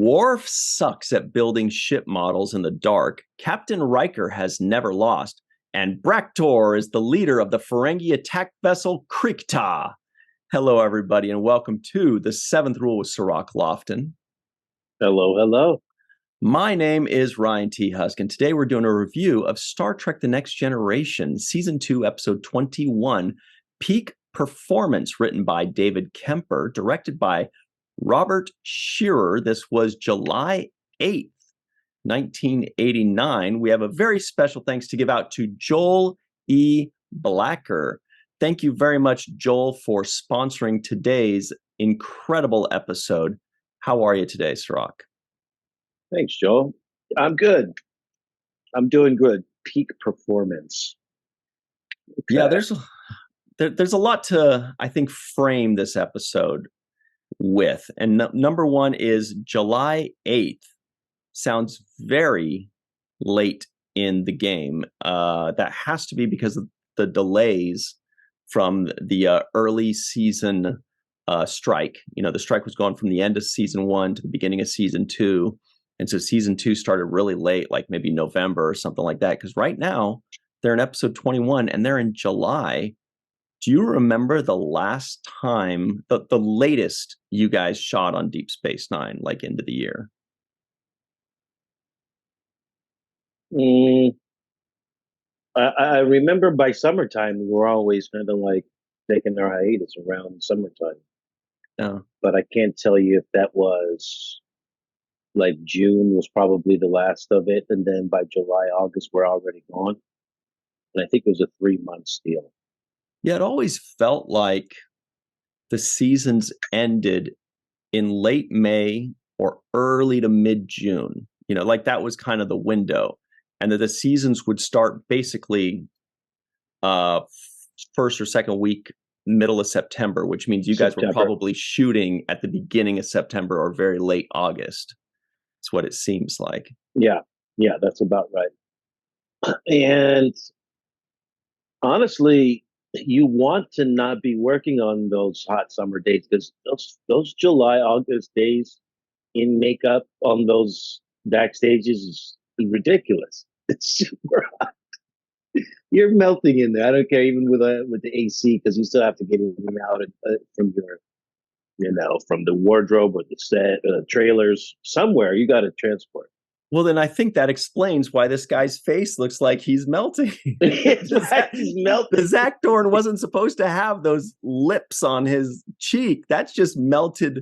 Worf sucks at building ship models in the dark. Captain Riker has never lost. And Braktor is the leader of the Ferengi attack vessel Krikta. Hello, everybody, and welcome to the Seventh Rule with Cirroc Lofton. Hello, hello. My name is Ryan T. Husk, and today we're doing a review of Star Trek The Next Generation, Season 2, Episode 21, Peak Performance, written by David Kemper, directed by Robert Shearer. This was July 8th, 1989. We have a very special thanks to give out to Joel E. Blacker. Thank you very much, Joel, for sponsoring today's incredible episode. How are you today, Cirroc? Thanks, Joel. I'm good. I'm doing good. Peak performance. Okay. Yeah, there's a lot to, I think, frame this episode with. And number one is July 8th. Sounds very late in the game. That has to be because of the delays from the early season strike. You know, the strike was going from the end of season 1 to the beginning of season 2. And so season 2 started really late, like maybe November or something like that. Because right now they're in episode 21 and they're in July. Do you remember the last time, the latest you guys shot on Deep Space Nine, like end of the year? I remember by summertime, we were always kind of like taking our hiatus around summertime. Oh. But I can't tell you if that was like June was probably the last of it. And then by July, August, we're already gone. And I think it was a 3-month deal. Yeah, it always felt like the seasons ended in late May or early to mid-June. You know, like that was kind of the window. And that the seasons would start basically first or second week, middle of September, which means you guys were probably shooting at the beginning of September or very late August. That's what it seems like. Yeah, that's about right. And honestly, you want to not be working on those hot summer days because those July, August days in makeup on those backstages is ridiculous. It's super hot. You're melting in there. I don't care, even with the AC, because you still have to get in and out from your, from the wardrobe or the set, trailers. Somewhere you got to transport. Well, then I think that explains why this guy's face looks like he's melting. He's melting. Zach Dorn wasn't supposed to have those lips on his cheek. That's just melted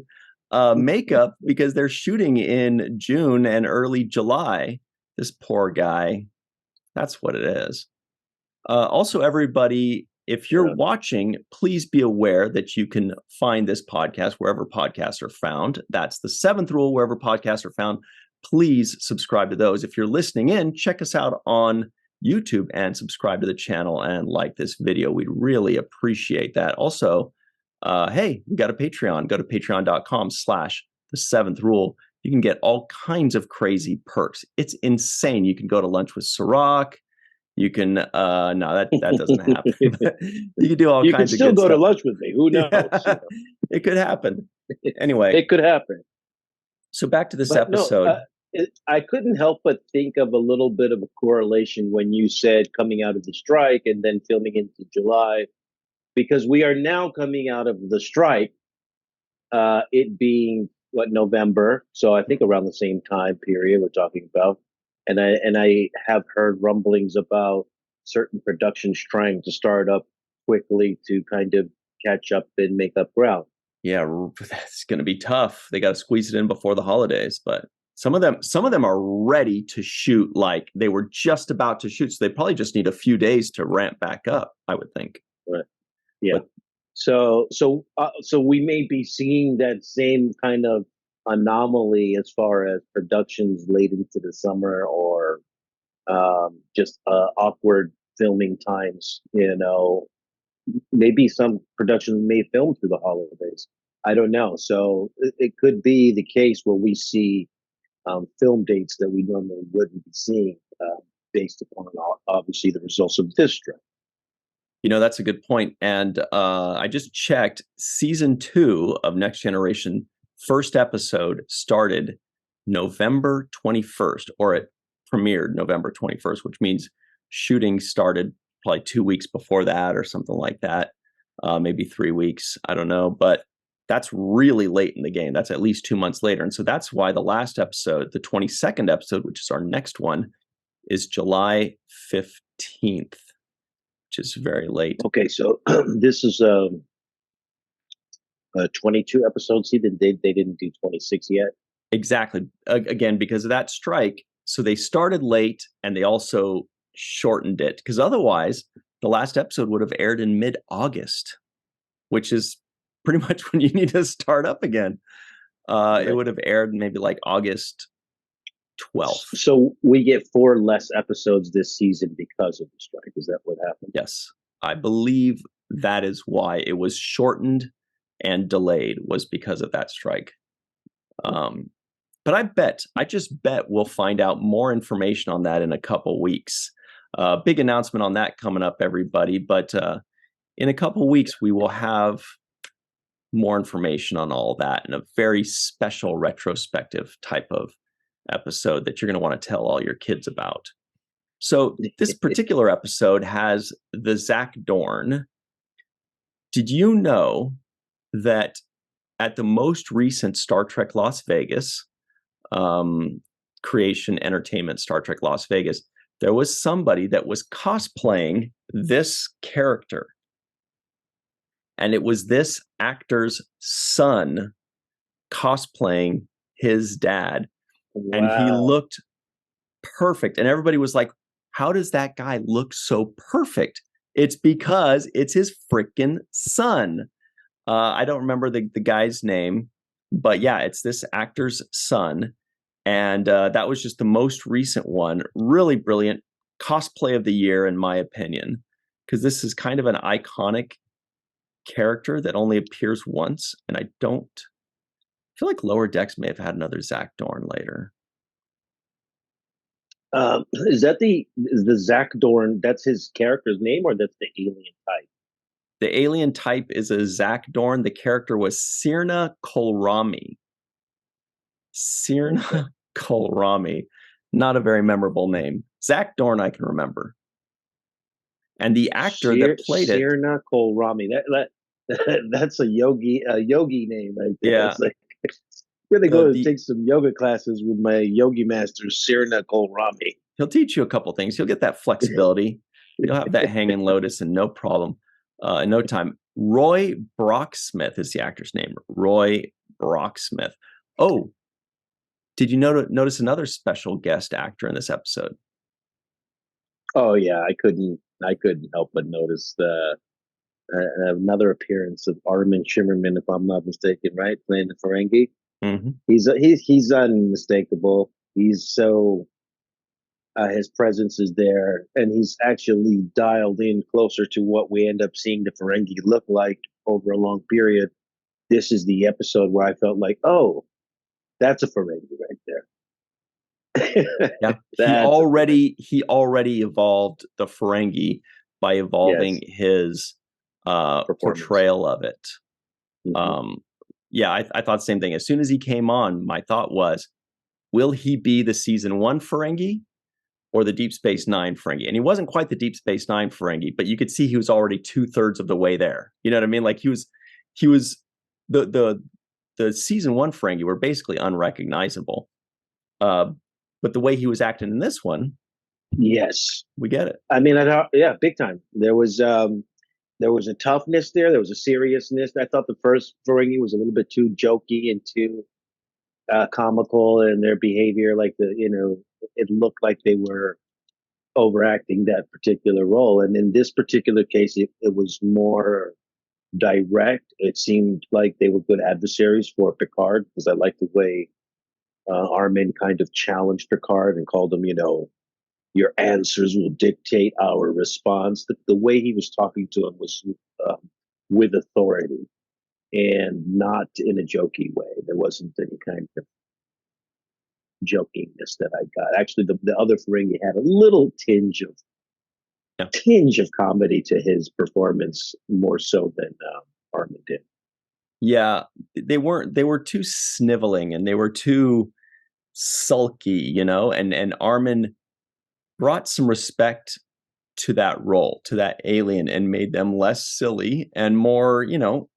makeup because they're shooting in June and early July. This poor guy. That's what it is. Also, everybody, if you're watching, please be aware that you can find this podcast wherever podcasts are found. That's the 7th rule, wherever podcasts are found. Please subscribe to those. If you're listening in, check us out on YouTube and subscribe to the channel and like this video. We'd really appreciate that. Also, hey, we got a Patreon. Go to patreon.com/the7th-rule. You can get all kinds of crazy perks. It's insane. You can go to lunch with Cirroc. You can, no, that doesn't happen. You can do all kinds of good stuff. You can still go to lunch with me. Who knows? Yeah, it could happen. Anyway. It could happen. So back to this episode. I couldn't help but think of a little bit of a correlation when you said coming out of the strike and then filming into July, because we are now coming out of the strike, it being November. So I think around the same time period we're talking about. And I have heard rumblings about certain productions trying to start up quickly to kind of catch up and make up ground. Yeah, that's going to be tough. They got to squeeze it in before the holidays, but some of them are ready to shoot, like they were just about to shoot. So they probably just need a few days to ramp back up, I would think. Right. Yeah. But, so we may be seeing that same kind of anomaly as far as productions late into the summer or just awkward filming times. Maybe some productions may film through the holidays. I don't know. So it could be the case where we see film dates that we normally wouldn't be seeing based upon, obviously, the results of this strike. That's a good point. And I just checked. Season 2 of Next Generation, first episode started November 21st, or it premiered November 21st, which means shooting started probably 2 weeks before that or something like that. Maybe 3 weeks. I don't know. But that's really late in the game. That's at least 2 months later. And so that's why the last episode, the 22nd episode, which is our next one, is July 15th, which is very late. Okay, so this is 22 episodes. See, they didn't do 26 yet. Exactly. Again, because of that strike. So they started late and they also shortened it, because otherwise the last episode would have aired in mid-August, which is pretty much when you need to start up again. Right. It would have aired maybe like August 12th. So we get 4 less episodes this season because of the strike. Is that what happened? Yes. I believe that is why it was shortened and delayed, was because of that strike. But I just bet we'll find out more information on that in a couple weeks. Big announcement on that coming up, everybody. But in a couple weeks, we will have more information on all that in a very special retrospective type of episode that you're going to want to tell all your kids about. So this particular episode has the Zach Dorn. Did you know that at the most recent Star Trek Las Vegas, Creation Entertainment Star Trek Las Vegas, there was somebody that was cosplaying this character? And it was this actor's son cosplaying his dad. Wow. And he looked perfect. And everybody was like, how does that guy look so perfect? It's because it's his freaking son. I don't remember the guy's name, but yeah, it's this actor's son. And that was just the most recent one. Really brilliant cosplay of the year, in my opinion, because this is kind of an iconic character that only appears once. And I feel like Lower Decks may have had another Zach Dorn later. Is the Zach Dorn, that's his character's name, or that's the alien type? The alien type is a Zach Dorn. The character was Sirna Kolrami. Sirna Kolrami. Not a very memorable name. Zach Dorn, I can remember. And the actor that played it, Sirna Kolrami. That's a yogi name right there. Yeah. Like, I'm gonna go and take some yoga classes with my yogi master, Sirna Kolrami. He'll teach you a couple things. You'll get that flexibility. You'll have that hanging lotus and no problem. In no time. Roy Brocksmith is the actor's name. Roy Brocksmith. Oh, did you notice another special guest actor in this episode? Oh yeah, I couldn't help but notice another appearance of Armin Shimmerman, if I'm not mistaken, right, playing the Ferengi. Mm-hmm. He's unmistakable. He's so his presence is there, and he's actually dialed in closer to what we end up seeing the Ferengi look like over a long period. This is the episode where I felt like, oh, that's a Ferengi right there. Yeah, he already evolved the Ferengi by evolving his portrayal of it. Mm-hmm. Yeah, I thought the same thing. As soon as he came on, my thought was, will he be the season 1 Ferengi or the Deep Space Nine Ferengi? And he wasn't quite the Deep Space Nine Ferengi, but you could see he was already 2/3 of the way there. You know what I mean? Like he was the season 1 Ferengi were basically unrecognizable. But the way he was acting in this one, yes, we get it. I mean, yeah, big time. There was a toughness there. There was a seriousness. I thought the first Ferengi was a little bit too jokey and too comical in their behavior. Like it looked like they were overacting that particular role. And in this particular case, it was more direct. It seemed like they were good adversaries for Picard, because I liked the way Armin kind of challenged Picard and called him, your answers will dictate our response. The way he was talking to him was with authority and not in a jokey way. There wasn't any kind of jokingness that I got. Actually, the other Ferengi had a little tinge of comedy to his performance, more so than Armin did. Yeah, they were too sniveling, and they were too sulky, you know, and Armin brought some respect to that role, to that alien, and made them less silly and more, you know,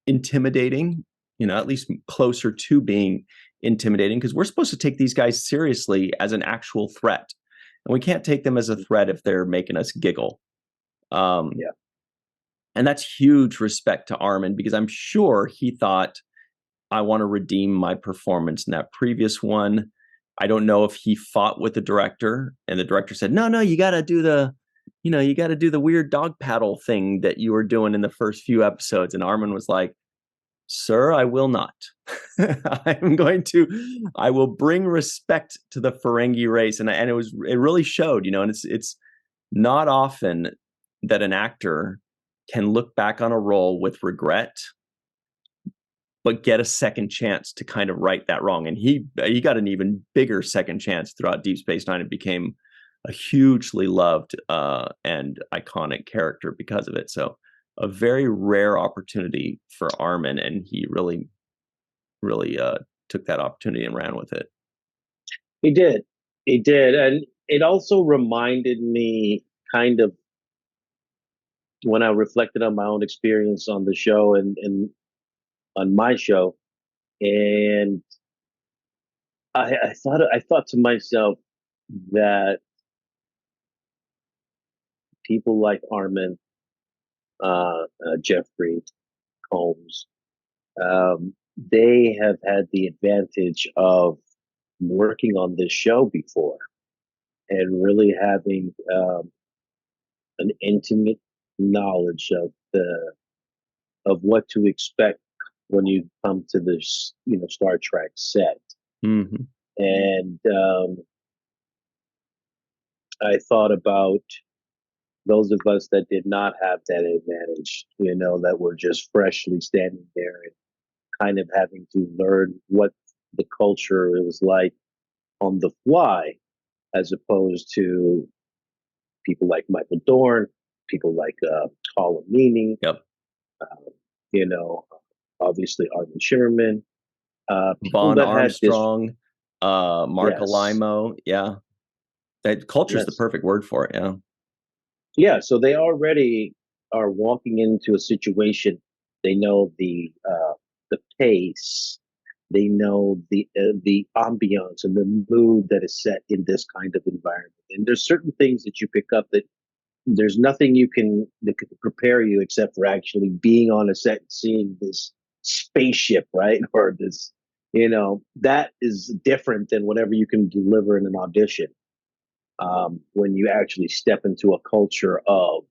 intimidating, you know, at least closer to being intimidating, because we're supposed to take these guys seriously as an actual threat. And we can't take them as a threat if they're making us giggle. Yeah. And that's huge respect to Armin, because I'm sure he thought, I want to redeem my performance in that previous one. I don't know if he fought with the director and the director said, no, you got to do the weird dog paddle thing that you were doing in the first few episodes. And Armin was like, sir, I will not. I will bring respect to the Ferengi race. And it really showed, you know, and it's not often that an actor can look back on a role with regret, but get a second chance to kind of right that wrong. And he got an even bigger second chance throughout Deep Space Nine and became a hugely loved and iconic character because of it. So a very rare opportunity for Armin, and he really took that opportunity and ran with it. He did. And it also reminded me kind of when I reflected on my own experience on the show and on my show, and I thought to myself that people like Armin, Jeffrey Combs, they have had the advantage of working on this show before and really having an intimate knowledge of what to expect when you come to this, you know, Star Trek set. Mm-hmm. And I thought about those of us that did not have that advantage, you know, that were just freshly standing there and kind of having to learn what the culture was like on the fly, as opposed to people like Michael Dorn, people like Colin Meaney, Yep. You know, obviously Armin Sherman, Vaughn Armstrong, Mark Alimo. Yeah. That culture is the perfect word for it. Yeah. Yeah. So they already are walking into a situation. They know the pace. They know the ambiance and the mood that is set in this kind of environment. And there's certain things that you pick up that there's nothing that can prepare you except for actually being on a set and seeing this spaceship, right? Or this, you know, that is different than whatever you can deliver in an audition. When you actually step into a culture of,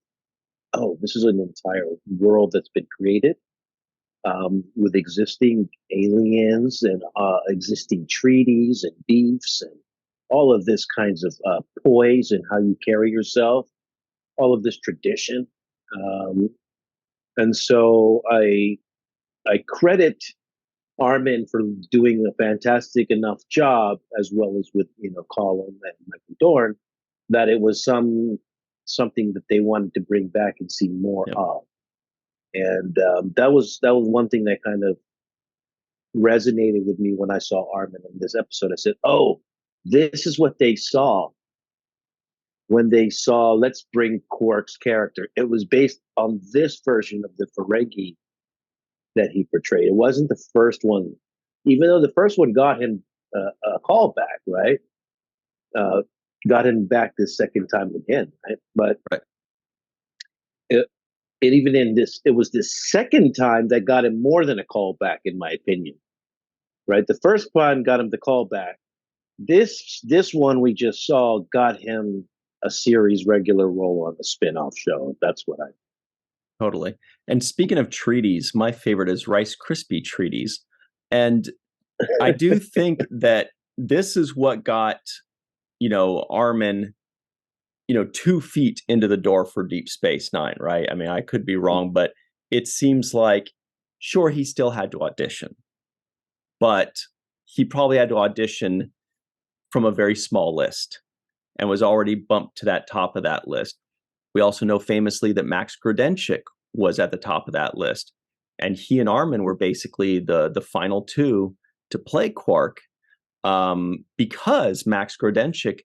oh, this is an entire world that's been created with existing aliens and existing treaties and beefs and all of this kinds of poise and how you carry yourself, all of this tradition. And so I credit Armin for doing a fantastic enough job, as well as with, you know, Colin and Michael Dorn, that it was something that they wanted to bring back and see more of. And that was one thing that kind of resonated with me when I saw Armin in this episode. I said, "Oh, this is what they saw when they saw let's bring Quark's character." It was based on this version of the Ferengi that he portrayed. It wasn't the first one, even though the first one got him a call back, right? Got him back this second time again, right? But it even in this, it was the second time that got him more than a call back, in my opinion. Right? The first one got him the call back. This one we just saw got him a series regular role on the spin-off show. That's what I Totally. And speaking of treaties, my favorite is Rice Krispie treaties. And I do think that this is what got, you know, Armin, you know, 2 feet into the door for Deep Space Nine, right? I mean, I could be wrong, but it seems like, sure, he still had to audition, but he probably had to audition from a very small list and was already bumped to that top of that list. We also know famously that Max Grodenchik was at the top of that list. And he and Armin were basically the final two to play Quark. because Max Grodenchik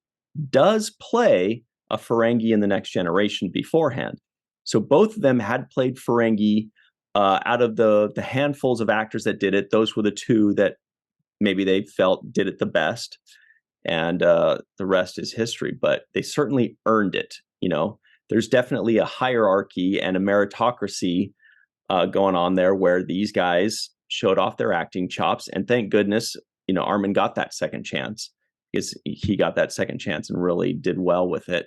does play a Ferengi in The Next Generation beforehand. So both of them had played Ferengi. Out of the handfuls of actors that did it, those were the two that maybe they felt did it the best. And the rest is history. But they certainly earned it. There's definitely a hierarchy and a meritocracy going on there where these guys showed off their acting chops. And thank goodness, Armin got that second chance, because he got that second chance and really did well with it.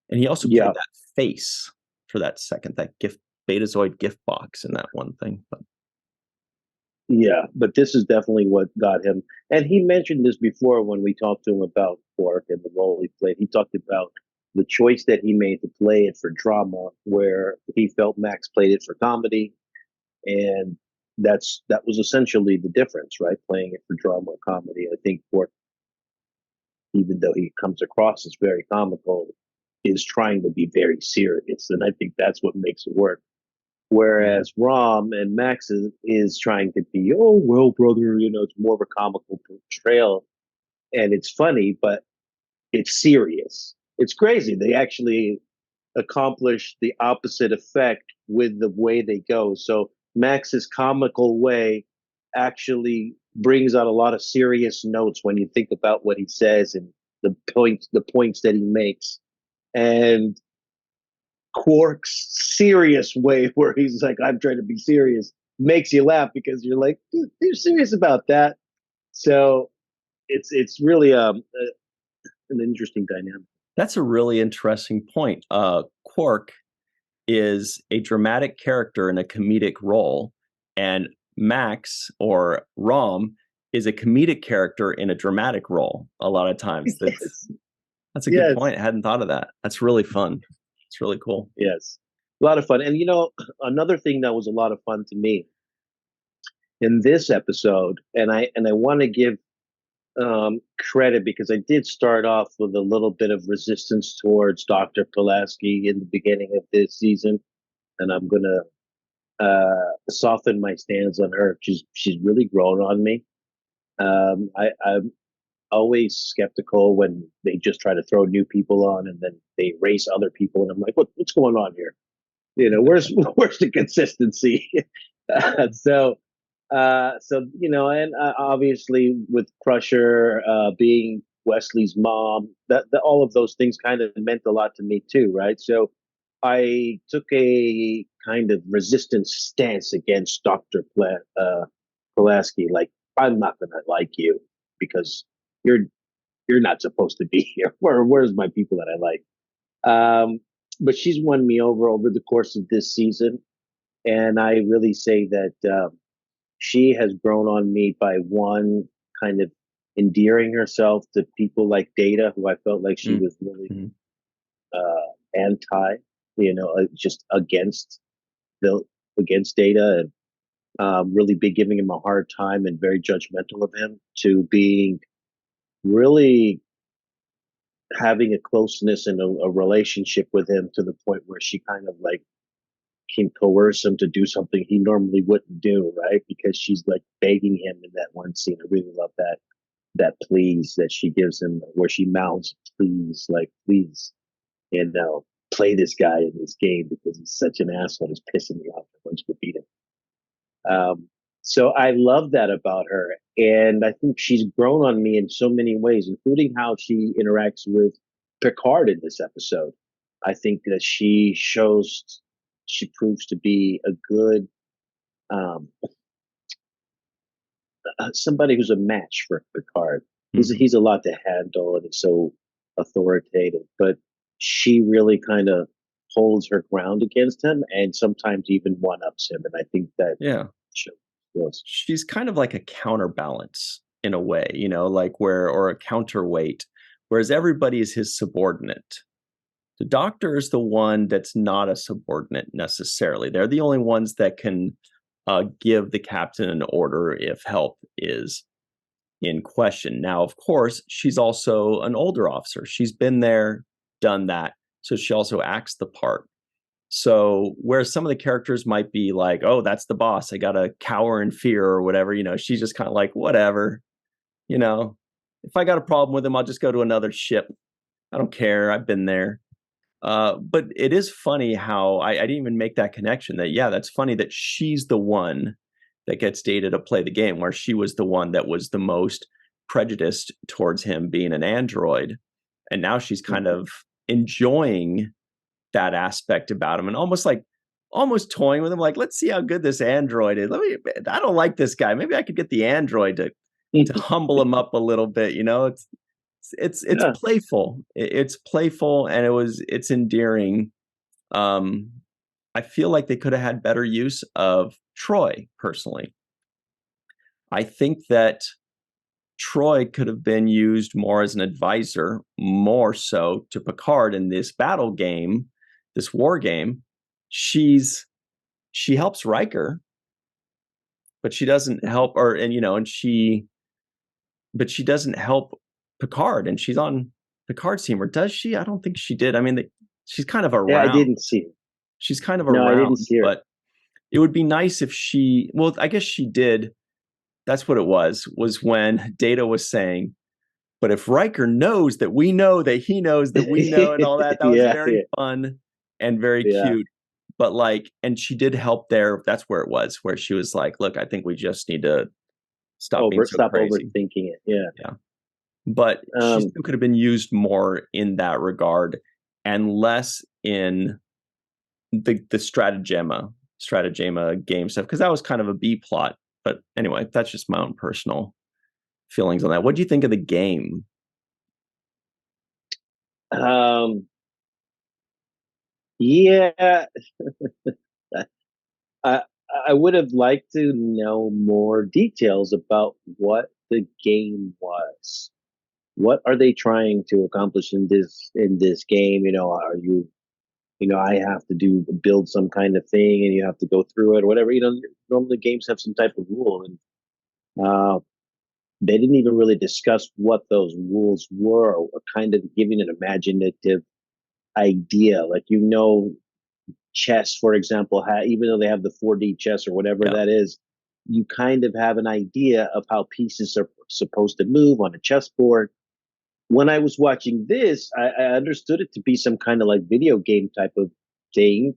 And he also played that face for that Betazoid gift box in that one thing. But this is definitely what got him. And he mentioned this before when we talked to him about Quark and the role he played. He talked about the choice that he made to play it for drama, where he felt Max played it for comedy. And that was essentially the difference, right? Playing it for drama or comedy. I think Quark, even though he comes across as very comical, is trying to be very serious. And I think that's what makes it work. Whereas Rom and Max is trying to be, oh, well, brother, it's more of a comical portrayal. And it's funny, but it's serious. It's crazy. They actually accomplish the opposite effect with the way they go. So Max's comical way actually brings out a lot of serious notes when you think about what he says and the points that he makes. And Quark's serious way, where he's like, I'm trying to be serious, makes you laugh because you're like, you're serious about that. So it's really an interesting dynamic. That's a really interesting point. Quark is a dramatic character in a comedic role, and Max or Rom is a comedic character in a dramatic role a lot of times. That's a good point. I hadn't thought of that. That's really fun. It's really cool. Yes. A lot of fun. And another thing that was a lot of fun to me in this episode, and I want to give credit, because I did start off with a little bit of resistance towards Dr. Pulaski in the beginning of this season, and I'm gonna soften my stance on her. She's really grown on me. I'm always skeptical when they just try to throw new people on and then they erase other people, and I'm like, what's going on here? Where's the consistency? So and obviously with Crusher being Wesley's mom, that all of those things kind of meant a lot to me too, right? So I took a kind of resistance stance against Dr. Pulaski. Like, I'm not gonna like you because you're not supposed to be here. Where's my people that I like? But she's won me over the course of this season, and I really say that she has grown on me by one, kind of endearing herself to people like Data, who I felt like she was really anti, just against Data, and really be giving him a hard time and very judgmental of him, to being really having a closeness and a relationship with him to the point where she kind of like can coerce him to do something he normally wouldn't do, right? Because she's like begging him in that one scene. I really love that please that she gives him, where she mouths please, like, please, play this guy in this game because he's such an asshole. He's pissing me off. I want you to beat him. So I love that about her. And I think she's grown on me in so many ways, including how she interacts with Picard in this episode. I think that she proves to be a good, somebody who's a match for Picard. He's a lot to handle, and he's so authoritative, but she really kind of holds her ground against him, and sometimes even one-ups him. And I think that she's kind of like a counterbalance in a way, or a counterweight, whereas everybody is his subordinate. The Doctor is the one that's not a subordinate necessarily. They're the only ones that can give the captain an order if help is in question. Now, of course, she's also an older officer. She's been there, done that. So she also acts the part. So whereas some of the characters might be like, oh, that's the boss, I got to cower in fear or whatever, she's just kind of like, whatever, if I got a problem with him, I'll just go to another ship. I don't care. I've been there. But it is funny how I didn't even make that connection that, yeah, that's funny that she's the one that gets Data to play the game, where she was the one that was the most prejudiced towards him being an android. And now she's kind of enjoying that aspect about him and almost toying with him. Like, let's see how good this android is. I don't like this guy. Maybe I could get the android to humble him up a little bit. It's playful. It's playful, and it's endearing. I feel like they could have had better use of Troy, personally. I think that Troy could have been used more as an advisor, more so to Picard in this battle game, this war game. She helps Riker, but she doesn't help, but she doesn't help Picard, and she's on Picard's team, or does she? I don't think she did. I mean, she's kind of around. Yeah, I didn't see her. She's kind of around. No, I didn't see her. But it would be nice if she. Well, I guess she did. That's what it was when Data was saying, but if Riker knows that we know that he knows that we know and all that, that was very fun and very cute. But and she did help there. That's where it was, where she was like, look, I think we just need to stop being so crazy. Overthinking it. Yeah. But she still could have been used more in that regard and less in the stratagema game stuff, because that was kind of a B plot. But anyway, that's just my own personal feelings on that. What do you think of the game? Yeah. I would have liked to know more details about what the game was. What are they trying to accomplish in this game? Are you, I have to build some kind of thing and you have to go through it or whatever. Normally games have some type of rule, and they didn't even really discuss what those rules were, or kind of giving an imaginative idea. Like, chess, for example, even though they have the 4D chess or whatever that is, you kind of have an idea of how pieces are supposed to move on a chessboard. When I was watching this, I understood it to be some kind of like video game type of thing,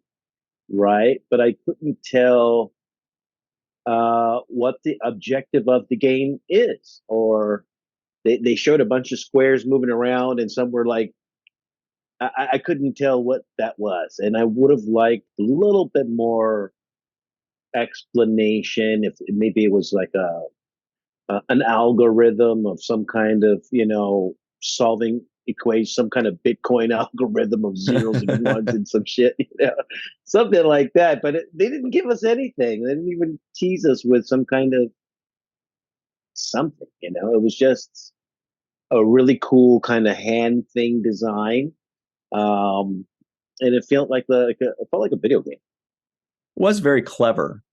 right? But I couldn't tell what the objective of the game is. Or they showed a bunch of squares moving around, and some were like, I couldn't tell what that was. And I would have liked a little bit more explanation, if maybe it was like an algorithm of some kind of, solving equations, some kind of Bitcoin algorithm of zeros and ones and some shit, something like that. But they didn't give us anything. They didn't even tease us with some kind of something, It was just a really cool kind of hand thing design. And it felt like a video game. It was very clever.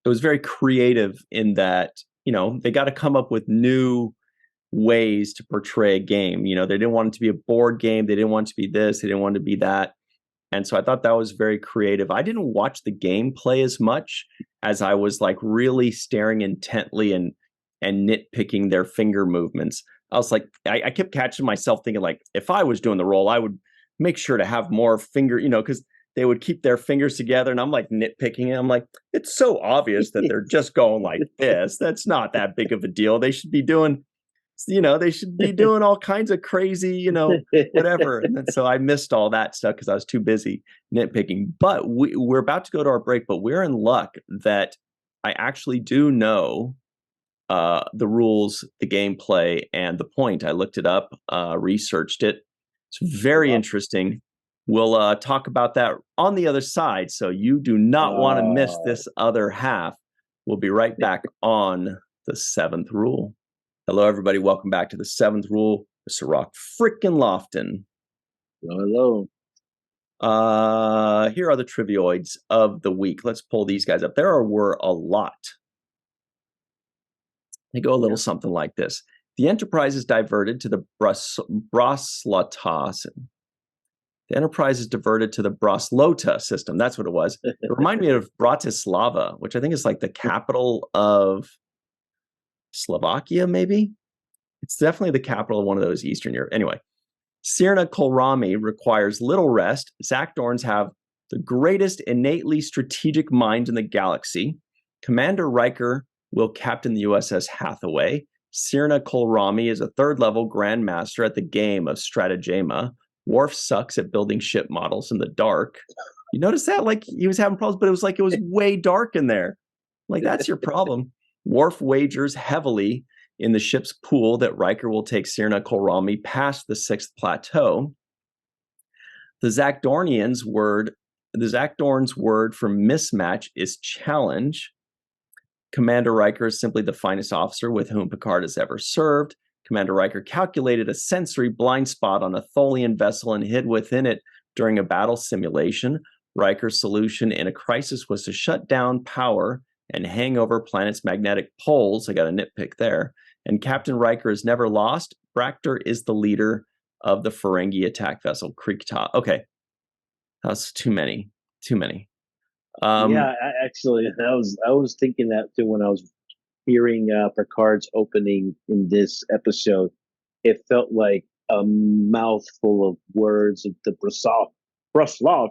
It was very creative in that, they got to come up with new ways to portray a game. They didn't want it to be a board game. They didn't want it to be this. They didn't want it to be that. And so I thought that was very creative. I didn't watch the gameplay as much as I was like really staring intently and nitpicking their finger movements. I was like, I kept catching myself thinking, like, if I was doing the role, I would make sure to have more finger, because they would keep their fingers together, and I'm like nitpicking it. I'm like, it's so obvious that they're just going like this. That's not that big of a deal. They should be doing, all kinds of crazy, whatever. And so I missed all that stuff because I was too busy nitpicking. But we're about to go to our break, but we're in luck that I actually do know the rules, the gameplay, and the point. I looked it up, researched it. It's very interesting. We'll talk about that on the other side, so you do not want to miss this other half. We'll be right back on the seventh rule. Hello, everybody. Welcome back to the seventh rule, Cirroc frickin' Lofton. Hello. Here are the trivioids of the week. Let's pull these guys up. There were a lot. They go a little something like this. The Enterprise is diverted to the Braslota. The Enterprise is diverted to the Braslota system. That's what it was. It reminded me of Bratislava, which I think is like the capital of Slovakia, maybe. It's definitely the capital of one of those Eastern Europe. Anyway, Sirna Kolrami requires little rest. Zakdorns have the greatest innately strategic mind in the galaxy. Commander Riker will captain the USS Hathaway. Sirna Kolrami is a third-level grandmaster at the game of Stratagema. Worf sucks at building ship models in the dark. You notice that? Like, he was having problems, but it was like it was way dark in there. Like, that's your problem. Worf wagers heavily in the ship's pool that Riker will take Sirna Kolrami past the sixth plateau. The Zakdorns' word for mismatch is challenge. Commander Riker is simply the finest officer with whom Picard has ever served. Commander Riker calculated a sensory blind spot on a Tholian vessel and hid within it during a battle simulation. Riker's solution in a crisis was to shut down power and hang over planets' magnetic poles. I got a nitpick there. And Captain Riker is never lost. Braktor is the leader of the Ferengi attack vessel Krikta. Okay, that's too many. Yeah, actually, I was thinking that too when I was hearing Picard's opening in this episode. It felt like a mouthful of words of the Bruslot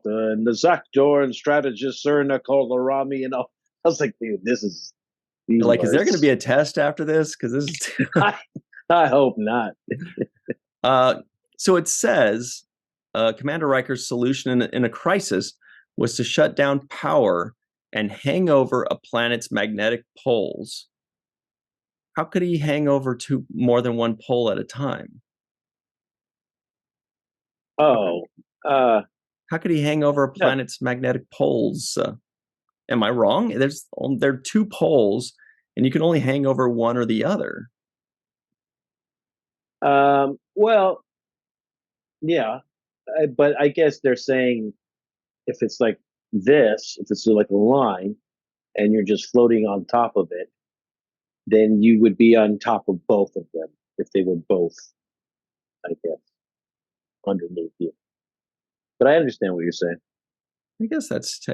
and the Zakdorn strategist Sirna Kolrami and all. I was like, dude, this is like, words. Is there going to be a test after this? Because this is I hope not. So it says Commander Riker's solution in a crisis was to shut down power and hang over a planet's magnetic poles. How could he hang over more than one pole at a time? Oh, how could he hang over a planet's magnetic poles? Am I wrong? There are two poles, and you can only hang over one or the other. Well, yeah, but I guess they're saying if it's like this, if it's like a line, and you're just floating on top of it, then you would be on top of both of them if they were both, I guess, underneath you. But I understand what you're saying. I guess that's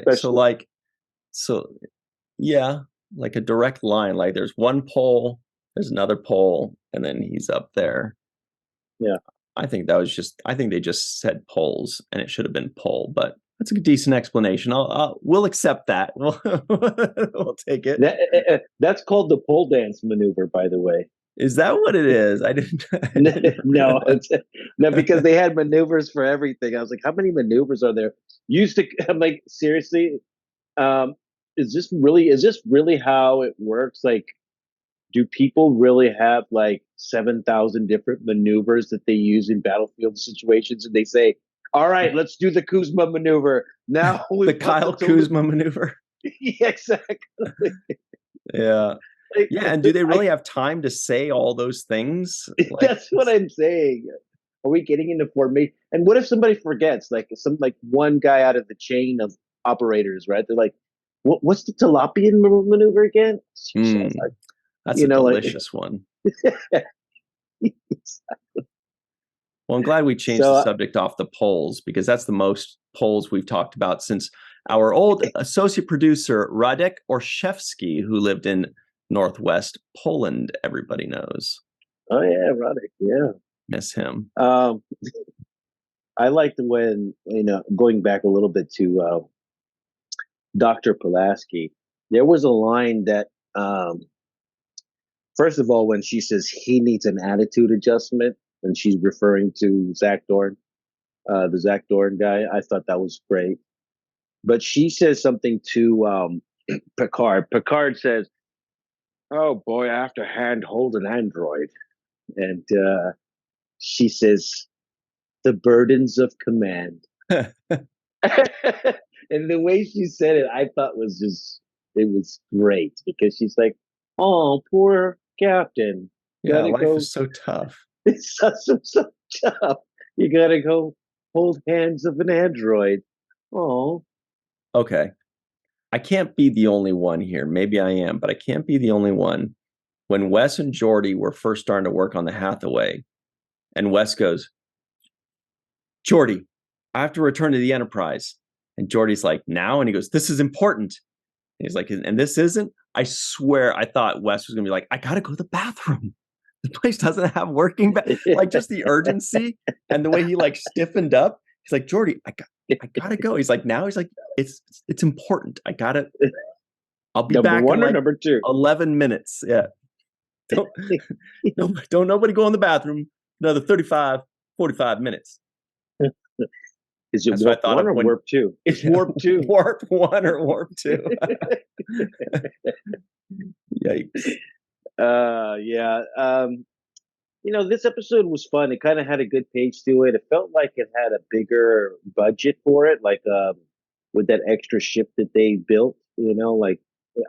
yeah, like a direct line. Like there's one pole, there's another pole, and then he's up there. Yeah. I think they just said poles, and it should have been pole, but that's a decent explanation. We'll accept that. We'll take it. That's called the pole dance maneuver, by the way. Is that what it is? I didn't no, because they had maneuvers for everything. I was like, how many maneuvers are there? I'm like, seriously, is this really how it works? Like, do people really have like 7,000 different maneuvers that they use in battlefield situations? And they say, all right, let's do the Kuzma maneuver. Now the Kyle Kuzma maneuver. Yeah, exactly. Yeah. Yeah, and do they really have time to say all those things? Like, that's what I'm saying. Are we getting into formation? And what if somebody forgets? Like one guy out of the chain of operators, right? They're like, what's the Talapian maneuver again? That's a delicious one. Exactly. Well, I'm glad we changed the subject off the polls, because that's the most polls we've talked about since our old associate producer, Radek Orszewski, who lived in Northwest Poland, everybody knows. Oh, yeah, Radek, yeah. Miss him. I liked when, going back a little bit to Dr. Pulaski, there was a line that, first of all, when she says he needs an attitude adjustment, and she's referring to Zakdorn, the Zakdorn guy, I thought that was great. But she says something to Picard. Picard says, oh boy, I have to handhold an android. And she says, the burdens of command. And the way she said it, I thought it was great, because she's like, oh, poor captain. Yeah, life is so tough. It's so tough. You gotta go hold hands of an android. Oh. Okay. I can't be the only one here. Maybe I am, but I can't be the only one. When Wes and Geordi were first starting to work on the Hathaway, and Wes goes, Geordi, I have to return to the Enterprise. And Geordi's like, now? And he goes, this is important. And he's like, and this isn't? I swear I thought Wes was going to be like, I got to go to the bathroom. The place doesn't have working like just the urgency and the way he like stiffened up. He's like, Jordy, I gotta go. He's like, now he's like, it's important. I'll be number back one in or like number two? 11 minutes. Yeah. Don't nobody go in the bathroom. Another 35, 45 minutes. Is it That's warp one or warp two? It's warp two. Warp one or warp two. Yikes. Yeah. This episode was fun. It kind of had a good pace to it. It felt like it had a bigger budget for it, like with that extra ship that they built. Like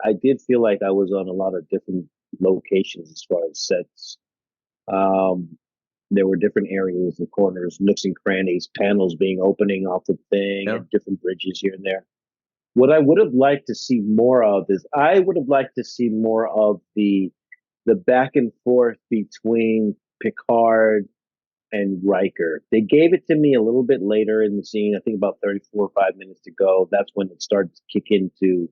I did feel like I was on a lot of different locations as far as sets. There were different areas and corners, nooks and crannies, panels being opening off the thing, and different bridges here and there. What I would have liked to see more of is I would have liked to see more of the back and forth between Picard and Riker. They gave it to me a little bit later in the scene. I think about 34 or 5 minutes to go. That's when it started to kick into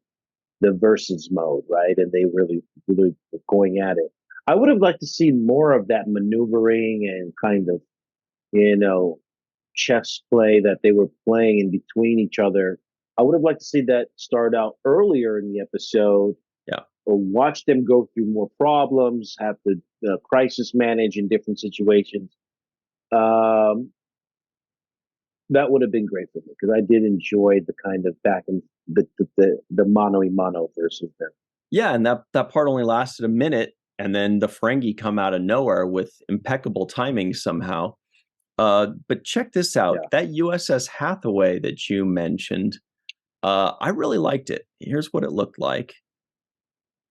the versus mode, right? And they really, really were going at it. I would have liked to see more of that maneuvering and kind of, chess play that they were playing in between each other. I would have liked to see that start out earlier in the episode. Yeah. Or watch them go through more problems, have to crisis manage in different situations. That would have been great for me because I did enjoy the kind of back and the mano a mano versus them. Yeah, and that part only lasted a minute, and then the Ferengi come out of nowhere with impeccable timing somehow. But check this out. Yeah. That USS Hathaway that you mentioned, I really liked it. Here's what it looked like.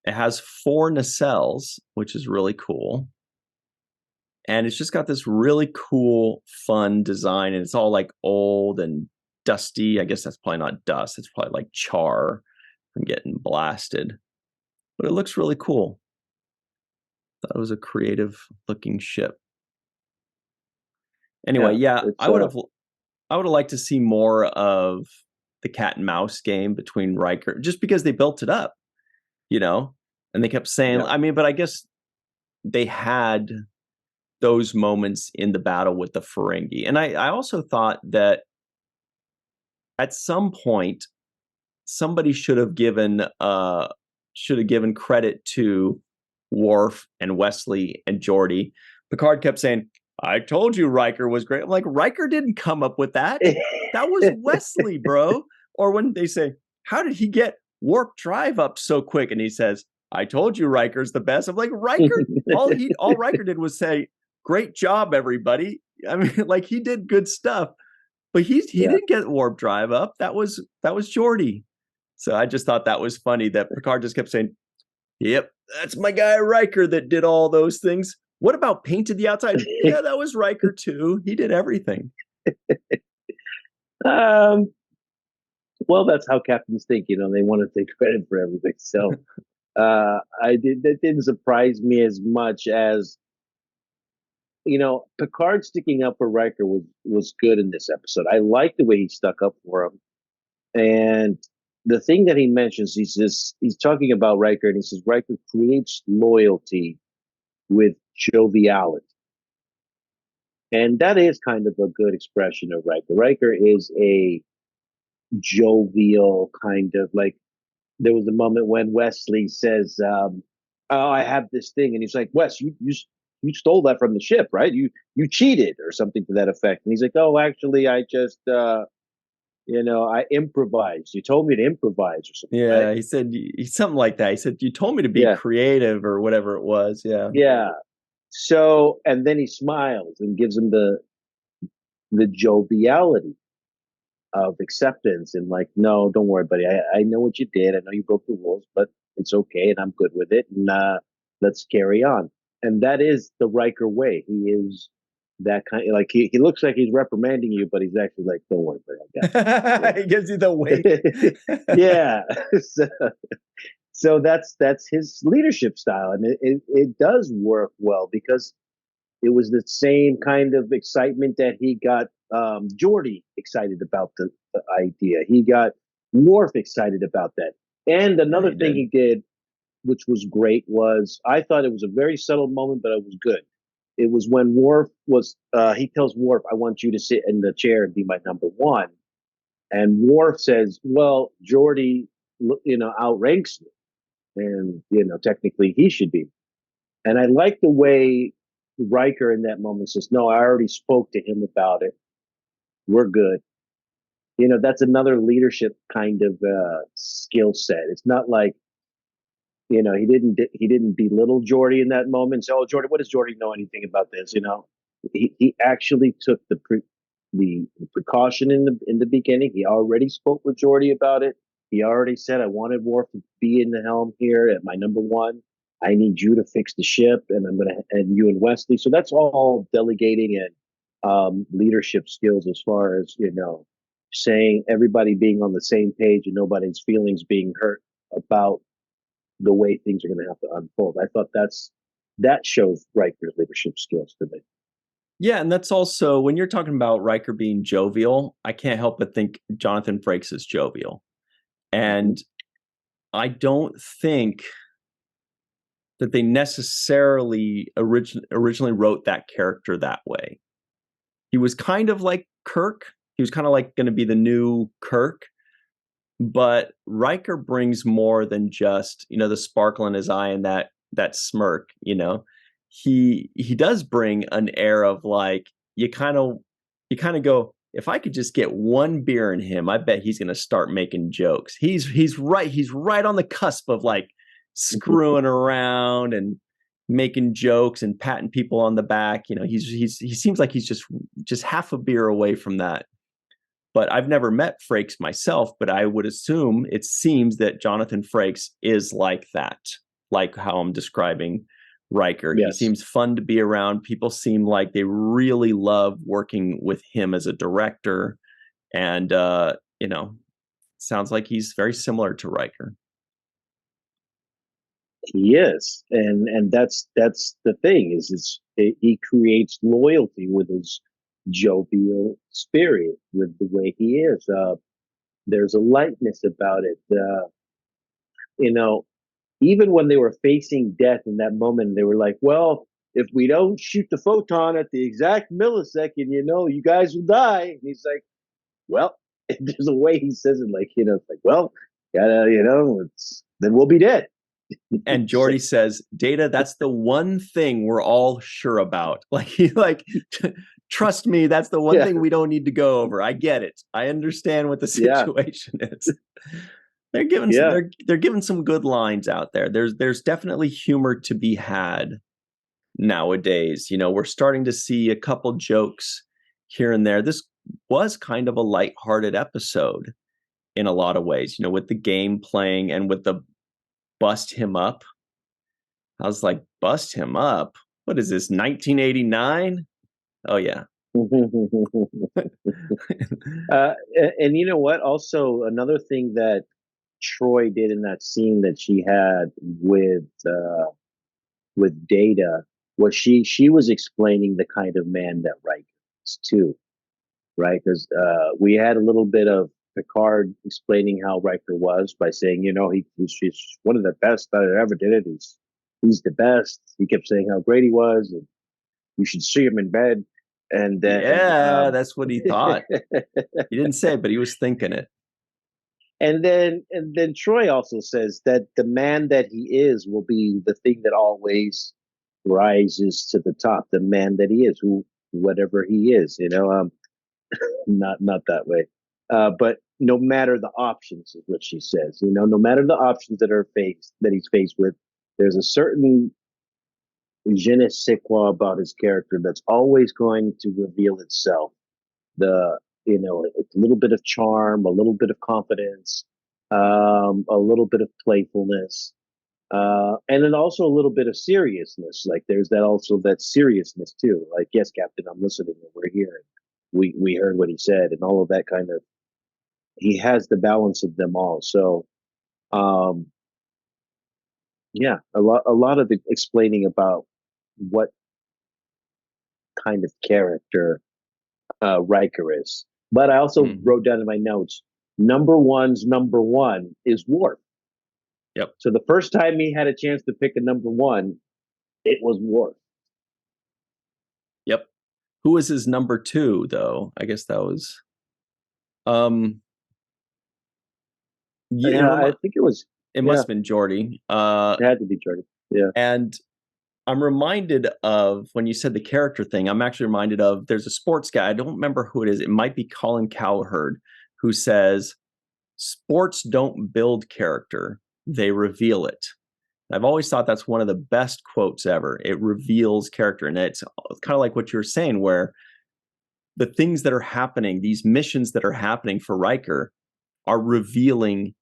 It has 4 nacelles, which is really cool. And it's just got this really cool, fun design. And it's all like old and dusty. I guess that's probably not dust. It's probably like char from getting blasted. But it looks really cool. Thought it was a creative looking ship. Anyway, yeah, I would have liked to see more of the cat and mouse game between Riker, just because they built it up, and they kept saying, but I guess they had those moments in the battle with the Ferengi. And I also thought that at some point, somebody should have given credit to Worf and Wesley and Geordi. Picard kept saying, I told you Riker was great. I'm like, Riker didn't come up with that. That was Wesley, bro. Or when they say, how did he get warp drive up so quick? And he says, I told you Riker's the best. I'm like, Riker, all Riker did was say, great job, everybody. I mean, like, he did good stuff, but he didn't get warp drive up. That was Geordi. So I just thought that was funny that Picard just kept saying, yep, that's my guy Riker that did all those things. What about painted the outside? Yeah, that was Riker too. He did everything. Well, that's how captains think. They want to take credit for everything. So that didn't surprise me as much as, Picard sticking up for Riker was good in this episode. I like the way he stuck up for him. And the thing that he mentions, he's talking about Riker, and he says Riker creates loyalty with joviality. And that is kind of a good expression of Riker. Riker is a jovial kind of, like, there was a moment when Wesley says, oh, I have this thing. And he's like, Wes, you stole that from the ship, right? You cheated or something to that effect. And he's like, oh, actually, I just, I improvised. You told me to improvise or something. Yeah, right? He said something like that. He said, you told me to be creative or whatever it was. Yeah. Yeah. So, and then he smiles and gives him the joviality of acceptance and like, no, don't worry, buddy. I know what you did. I know you broke the rules, but it's okay. And I'm good with it. And let's carry on. And that is the Riker way. He is that kind of, like, he looks like he's reprimanding you, but he's actually like, don't worry, buddy. I got He gives you the weight. Yeah. So that's his leadership style. And it does work well because it was the same kind of excitement that he got Geordi excited about the idea. He got Worf excited about that. And another thing he did which was great, was I thought it was a very subtle moment, but it was good. It was when Worf was he tells Worf, "I want you to sit in the chair and be my number one," and Worf says, "Well, Geordi, outranks me, and technically he should be." And I like the way Riker in that moment says, "No, I already spoke to him about it. We're good." That's another leadership kind of skill set. It's not like he didn't belittle Geordi in that moment. So, oh, Geordi, what does Geordi know anything about this? He actually took the precaution in the beginning. He already spoke with Geordi about it. He already said, "I wanted Worf to be in the helm here at my number one. I need you to fix the ship, and and you and Wesley." So that's all delegating and leadership skills, as far as saying everybody being on the same page and nobody's feelings being hurt about the way things are going to have to unfold. I thought that shows Riker's leadership skills to me. Yeah, and that's also, when you're talking about Riker being jovial, I can't help but think Jonathan Frakes is jovial. And I don't think that they necessarily originally wrote that character that way. He was kind of like Kirk. He was kind of like going to be the new Kirk. But Riker brings more than just, the sparkle in his eye and that smirk, He does bring an air of like, you kind of go, if I could just get one beer in him, I bet he's going to start making jokes. He's right on the cusp of like screwing around and making jokes and patting people on the back. He seems like he's just half a beer away from that. But I've never met Frakes myself, but I would assume it seems that Jonathan Frakes is like that, like how I'm describing Riker. Yes. He seems fun to be around. People seem like they really love working with him as a director. And, sounds like he's very similar to Riker. He is. And that's the thing is he creates loyalty with his jovial spirit, with the way he is. There's a lightness about it. Even when they were facing death in that moment, they were like, "Well, if we don't shoot the photon at the exact millisecond, you guys will die." And he's like, "Well," there's a way he says it, like, it's like, "Well, then we'll be dead." And Geordi says, "Data, that's the one thing we're all sure about." Like, trust me, that's the one thing we don't need to go over. I get it. I understand what the situation is. They're giving some good lines out there. There's definitely humor to be had nowadays. We're starting to see a couple jokes here and there. This was kind of a lighthearted episode in a lot of ways, with the game playing and with the bust him up. I was like, bust him up? What is this, 1989? Oh, yeah. And you know what? Also, another thing that Troy did in that scene that she had with Data was she was explaining the kind of man that Riker is too, right? Because we had a little bit of Picard explaining how Riker was by saying, he's one of the best that ever did it. He's the best. He kept saying how great he was, and you should see him in bed. And then, that's what he thought. He didn't say it, but he was thinking it. And then Troy also says that the man that he is will be the thing that always rises to the top. The man that he is, whatever he is, not that way. But no matter the options, is what she says. No matter the options that he's faced with, there's a certain je ne sais quoi about his character that's always going to reveal itself. A little bit of charm, a little bit of confidence, a little bit of playfulness, and then also a little bit of seriousness. Like there's that seriousness too. Like, yes, Captain, I'm listening, and we're here. We heard what he said, and all of that kind of. He has the balance of them all. So, a lot of the explaining about what kind of character Riker is. But I also wrote down in my notes, number one's number one is Worf. Yep. So the first time he had a chance to pick a number one, it was Worf. Yep. Who was his number two, though? I guess that was. Yeah, I think it was. It Yeah, must have been Geordi. it had to be Jordan. Yeah. And I'm reminded of when you said the character thing. I'm actually reminded of there's a sports guy. I don't remember who it is. It might be Colin Cowherd, who says, "Sports don't build character; they reveal it." I've always thought that's one of the best quotes ever. It reveals character, and it's kind of like what you're saying, where the things that are happening, these missions that are happening for Riker, are revealing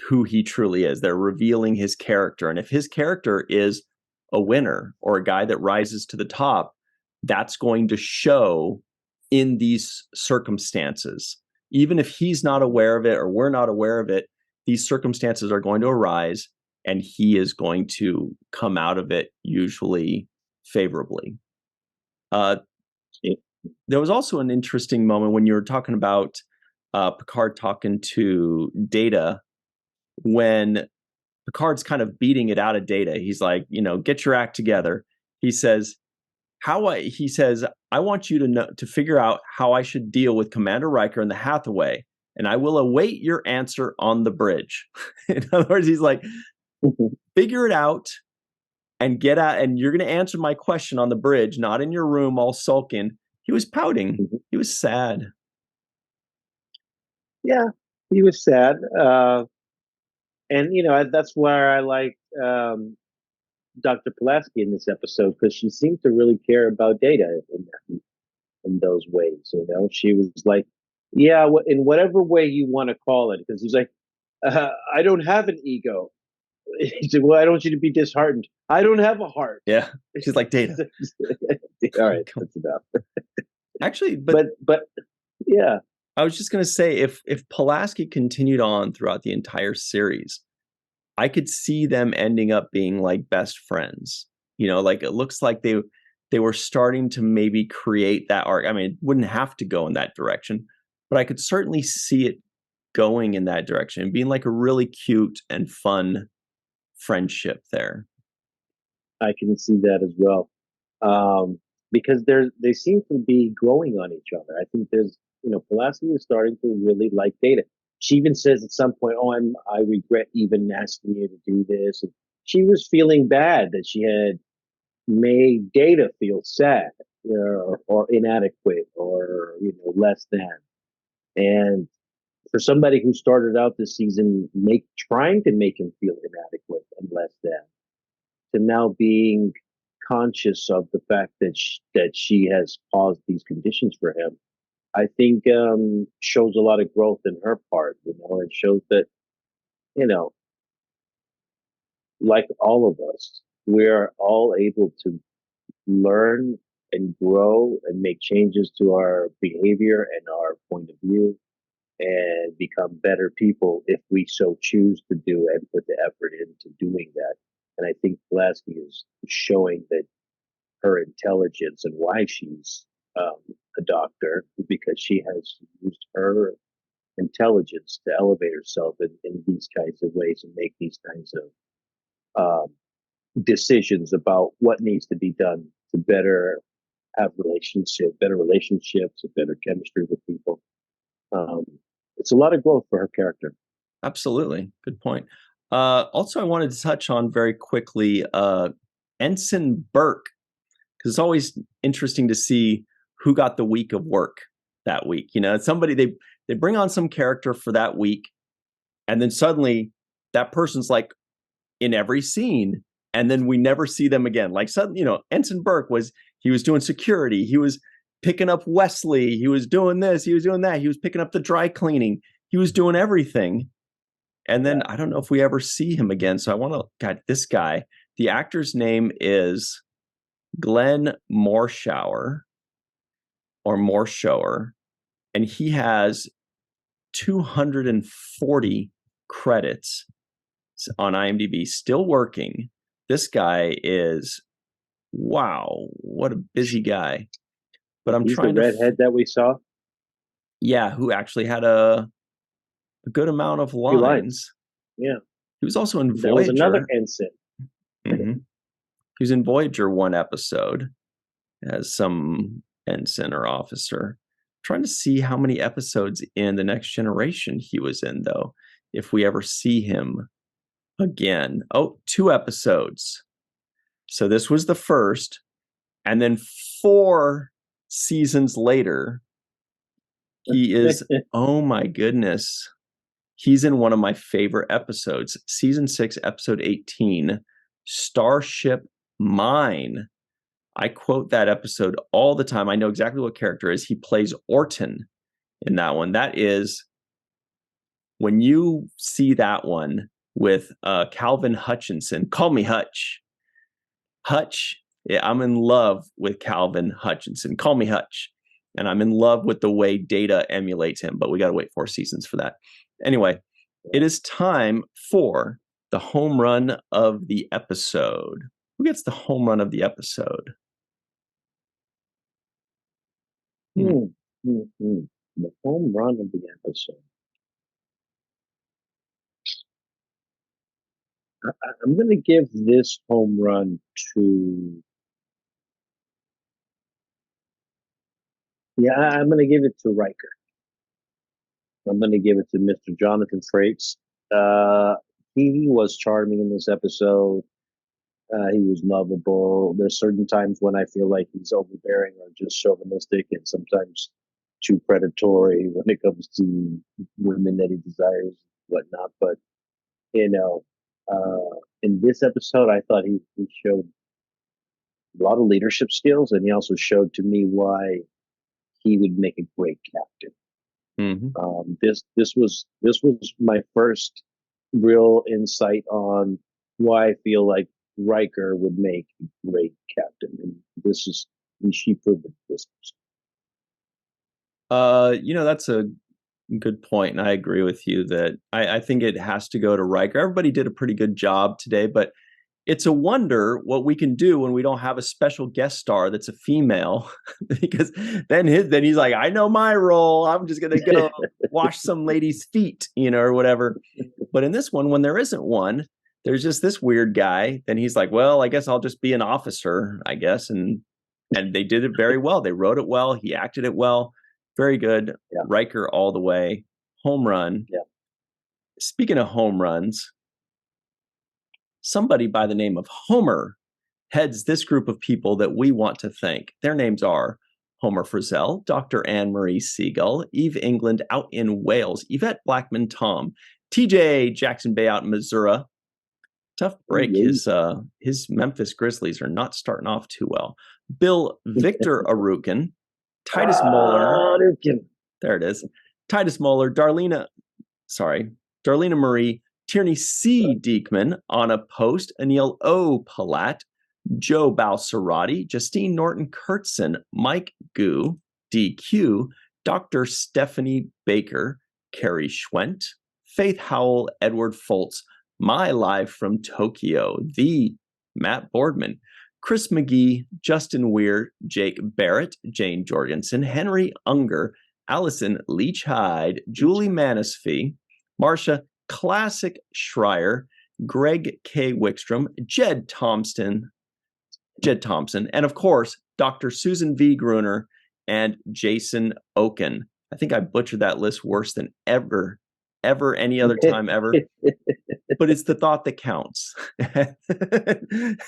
who he truly is. They're revealing his character. And if his character is a winner or a guy that rises to the top, that's going to show in these circumstances. Even if he's not aware of it or we're not aware of it, these circumstances are going to arise and he is going to come out of it usually favorably. There was also an interesting moment when you were talking about Picard talking to Data, when Picard's kind of beating it out of Data. He's like, get your act together. He says, I want you to know, to figure out how I should deal with Commander Riker and the Hathaway, and I will await your answer on the bridge. In other words, he's like, figure it out and get out, and you're going to answer my question on the bridge, not in your room all sulking. He was pouting. He was sad. Yeah, he was sad. And that's where I like Dr. Pulaski in this episode, because she seemed to really care about Data in those ways. She was like, yeah, in whatever way you want to call it, because he's like, I don't have an ego. He said, well, I don't want you to be disheartened. I don't have a heart. Yeah, she's like, Data. All right, that's enough. Actually, but yeah. I was just going to say, if Pulaski continued on throughout the entire series, I could see them ending up being like best friends. Like it looks like they were starting to maybe create that arc. I mean, it wouldn't have to go in that direction, but I could certainly see it going in that direction and being like a really cute and fun friendship there. I can see that as well. Because they seem to be growing on each other. I think Pulaski is starting to really like Data. She even says at some point, "Oh, I regret even asking you to do this." And she was feeling bad that she had made Data feel sad, or inadequate, or less than. And for somebody who started out this season trying to make him feel inadequate and less than, to now being conscious of the fact that she has caused these conditions for him, I think shows a lot of growth in her part. It shows that, like all of us, we're all able to learn and grow and make changes to our behavior and our point of view and become better people if we so choose to do and put the effort into doing that. And I think Pulaski is showing that her intelligence and why she's a doctor, because she has used her intelligence to elevate herself in these kinds of ways and make these kinds of decisions about what needs to be done to better have better relationships, and better chemistry with people. It's a lot of growth for her character. Absolutely. Good point. Also, I wanted to touch on very quickly Ensign Burke, because it's always interesting to see who got the week of work that week. Somebody, they bring on some character for that week, and then suddenly that person's like in every scene, and then we never see them again. Like suddenly, Ensign Burke was doing security, he was picking up Wesley, he was doing this, he was doing that, he was picking up the dry cleaning, he was doing everything. And then I don't know if we ever see him again. So I want to, God, this guy, the actor's name is Glenn Morshower, and he has 240 credits on IMDb, still working. This guy is, wow, what a busy guy. But He's the redhead that we saw. Yeah, who actually had a good amount of lines. Yeah. He was also in Voyager. There was another ensign. Mm-hmm. He was in Voyager one episode as some ensign or officer. I'm trying to see how many episodes in The Next Generation he was in, though, if we ever see him again. Oh, 2 episodes. So this was the first. And then 4 seasons later, he is, oh my goodness, he's in one of my favorite episodes, season 6, episode 18, Starship Mine. I quote that episode all the time. I know exactly what character is. He plays Orton in that one. That is, when you see that one with Calvin Hutchinson, call me Hutch. Hutch, yeah, I'm in love with Calvin Hutchinson. Call me Hutch. And I'm in love with the way Data emulates him, but we got to wait 4 seasons for that. Anyway, it is time for the home run of the episode. Who gets the home run of the episode? The home run of the episode. I'm going to give this home run to. Yeah, I'm going to give it to Riker. I'm going to give it to Mr. Jonathan Frakes. He was charming in this episode. He was lovable. There's certain times when I feel like he's overbearing or just chauvinistic, and sometimes too predatory when it comes to women that he desires, whatnot. But in this episode, I thought he showed a lot of leadership skills, and he also showed to me why he would make a great captain. Mm-hmm. This was my first real insight on why I feel like Riker would make a great captain, and she proved it this episode. That's a good point, and I agree with you that I think it has to go to Riker. Everybody did a pretty good job today, but it's a wonder what we can do when we don't have a special guest star that's a female, because then he's like, I know my role. I'm just gonna go wash some lady's feet, or whatever. But in this one, when there isn't one, there's just this weird guy. Then he's like, well, I guess I'll just be an officer, I guess. And they did it very well. They wrote it well. He acted it well. Very good. Yeah. Riker all the way. Home run. Yeah. Speaking of home runs, somebody by the name of Homer heads this group of people that we want to thank. Their names are Homer Frizzell, Dr. Marie Segal, Eve England out in Wales, Yvette Blackman Tom, TJ Jackson Bay out in Missouri. Tough break. His Memphis Grizzlies are not starting off too well. Bill Victor Arukin, Titus Moeller. There it is. Titus Moeller, Darlena Marie, Tierney C. Diekman, Anna Post, Anil O. Palat, Joe Balsarati, Justine Norton Kurtzen, Mike Gu, DQ, Dr. Stephanie Baker, Carrie Schwent, Faith Howell, Edward Foltz, My Live from Tokyo, the Matt Boardman, Chris McGee, Justin Weir, Jake Barrett, Jane Jorgensen, Henry Unger, Allison Leach Hyde, Julie Manisfee, Marcia Classic Schreier, Greg K. Wickstrom, Jed Thompson, and of course, Dr. Susan V. Gruner and Jason Okun. I think I butchered that list worse than ever any other time ever. But it's the thought that counts.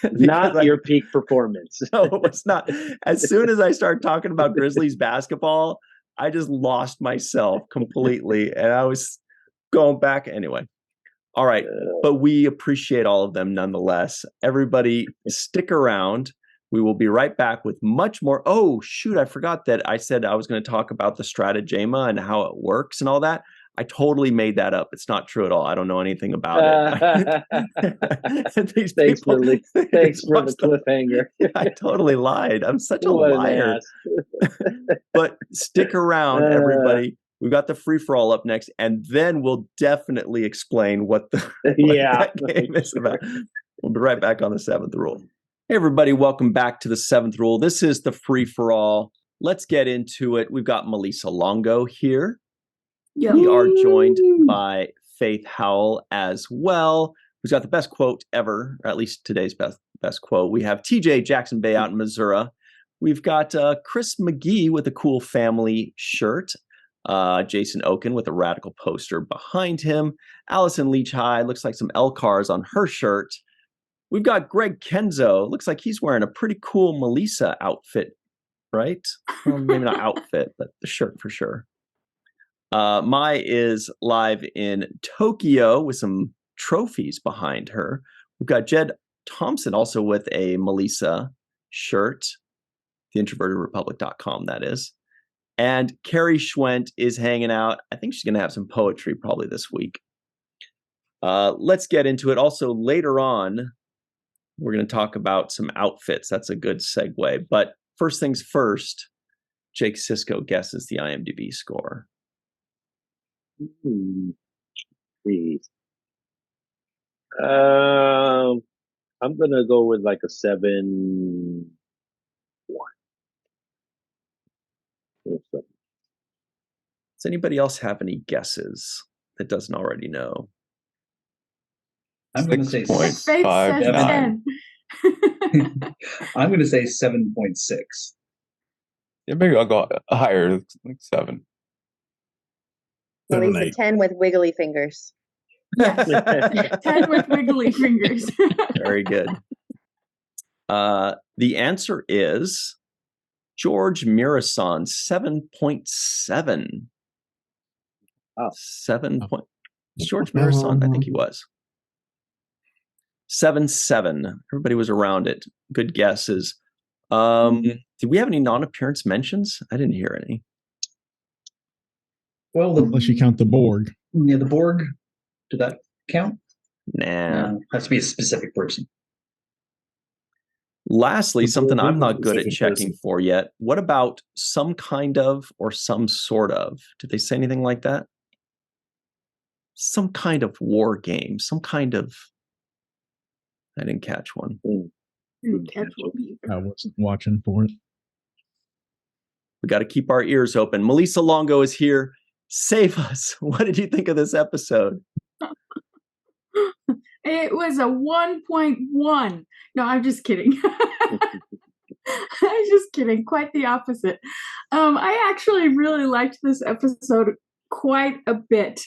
Not your peak performance. No, it's not. As soon as I started talking about Grizzlies basketball, I just lost myself completely. And I was going back anyway. All right. But we appreciate all of them nonetheless. Everybody stick around. We will be right back with much more. Oh, shoot. I forgot that I said I was going to talk about the stratagema and how it works and all that. I totally made that up. It's not true at all. I don't know anything about it. Thanks for the cliffhanger. I totally lied. I'm such a liar. But stick around, everybody. We've got the free-for-all up next, and then we'll definitely explain what that game is about. We'll be right back on the 7th Rule. Hey, everybody. Welcome back to the 7th Rule. This is the free-for-all. Let's get into it. We've got Malissa Longo here. We are joined by Faith Howell as well, who's got the best quote ever, or at least today's best quote. We have TJ Jackson Bay out in Missouri. We've got Chris McGee with a cool family shirt. Jason Okun with a radical poster behind him. Allison Leach High looks like some L cars on her shirt. We've got Greg Kenzo. Looks like he's wearing a pretty cool Malissa outfit, right? Well, maybe not outfit, but the shirt for sure. Mai is live in Tokyo with some trophies behind her. We've got Jed Thompson also with a Malissa shirt, theintrovertedrepublic.com, that is. And Carrie Schwent is hanging out. I think she's going to have some poetry probably this week. Let's get into it. Also, later on, we're going to talk about some outfits. That's a good segue. But first things first, Jake Sisko guesses the IMDb score. Please. I'm gonna go with like a 7-1. Does anybody else have any guesses that doesn't already know? I'm going to say 6.59. I'm going to say 7.6. Yeah, maybe I'll go higher, like 7. Melissa 10 with wiggly fingers. Yes. 10 with wiggly fingers. Very good. The answer is George Mirasan, 7.7. Oh. 7 point. George Mirasan, I think he was. 7.7. Everybody was around it. Good guesses. Did we have any non-appearance mentions? I didn't hear any. Well, unless you count the Borg. Yeah, the Borg. Did that count? Nah. Has to be a specific person. Lastly, something I'm not good at checking for yet. What about some kind of or some sort of? Did they say anything like that? Some kind of war game. Some kind of... I didn't catch one. I wasn't watching for it. We got to keep our ears open. Malissa Longo is here. Save us. What did you think of this episode? It was a 1.1. No, I'm just kidding. I'm just kidding. Quite the opposite. I actually really liked this episode quite a bit.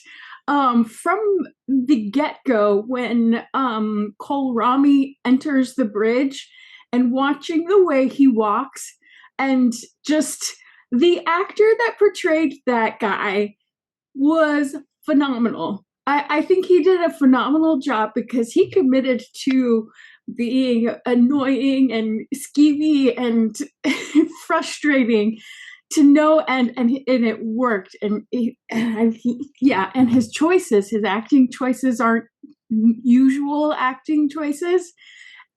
From the get-go, when Cole Rami enters the bridge and watching the way he walks, and just the actor that portrayed that guy was phenomenal. I think he did a phenomenal job because he committed to being annoying and skeevy and frustrating to no end, and it worked. And and his choices, his acting choices aren't usual acting choices,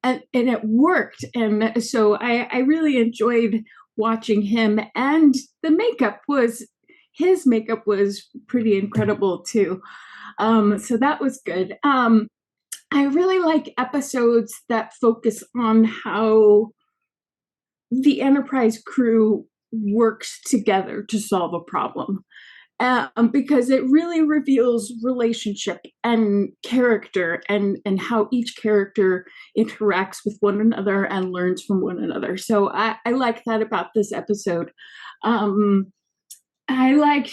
and it worked. And so I really enjoyed watching him, and his makeup was pretty incredible too. So that was good. I really like episodes that focus on how the Enterprise crew works together to solve a problem, because it really reveals relationship and character, and how each character interacts with one another and learns from one another. So I like that about this episode. I like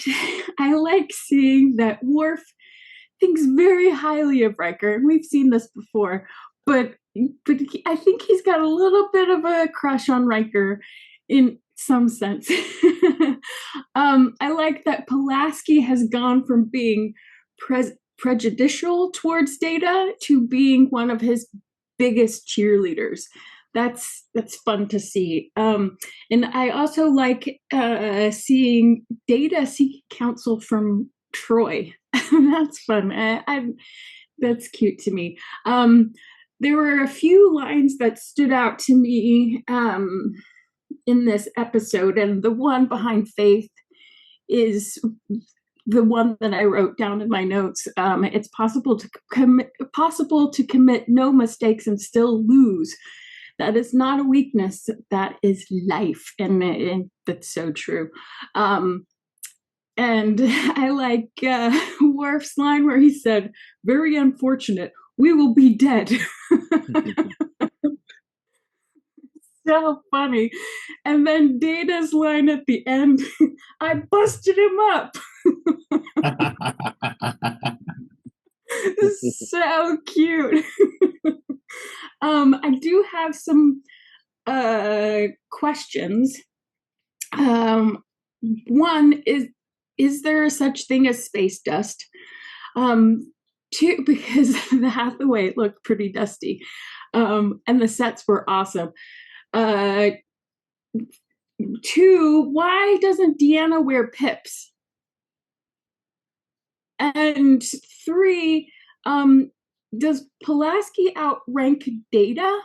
seeing that Worf thinks very highly of Riker, and we've seen this before, but I think he's got a little bit of a crush on Riker in some sense. I like that Pulaski has gone from being prejudicial towards Data to being one of his biggest cheerleaders. That's fun to see. And I also like seeing Data seek counsel from Troy. That's fun. That's cute to me. There were a few lines that stood out to me in this episode, and the one behind Faith is the one that I wrote down in my notes. It's possible to commit no mistakes and still lose. That is not a weakness. That is life, and that's so true. And I like Worf's line where he said, "Very unfortunate. We will be dead." So funny. And then Data's line at the end, "I busted him up." So cute. I do have some questions. One is there such thing as space dust? Two, because the Hathaway looked pretty dusty, and the sets were awesome. Two, why doesn't Deanna wear pips? And three, does Pulaski outrank Data?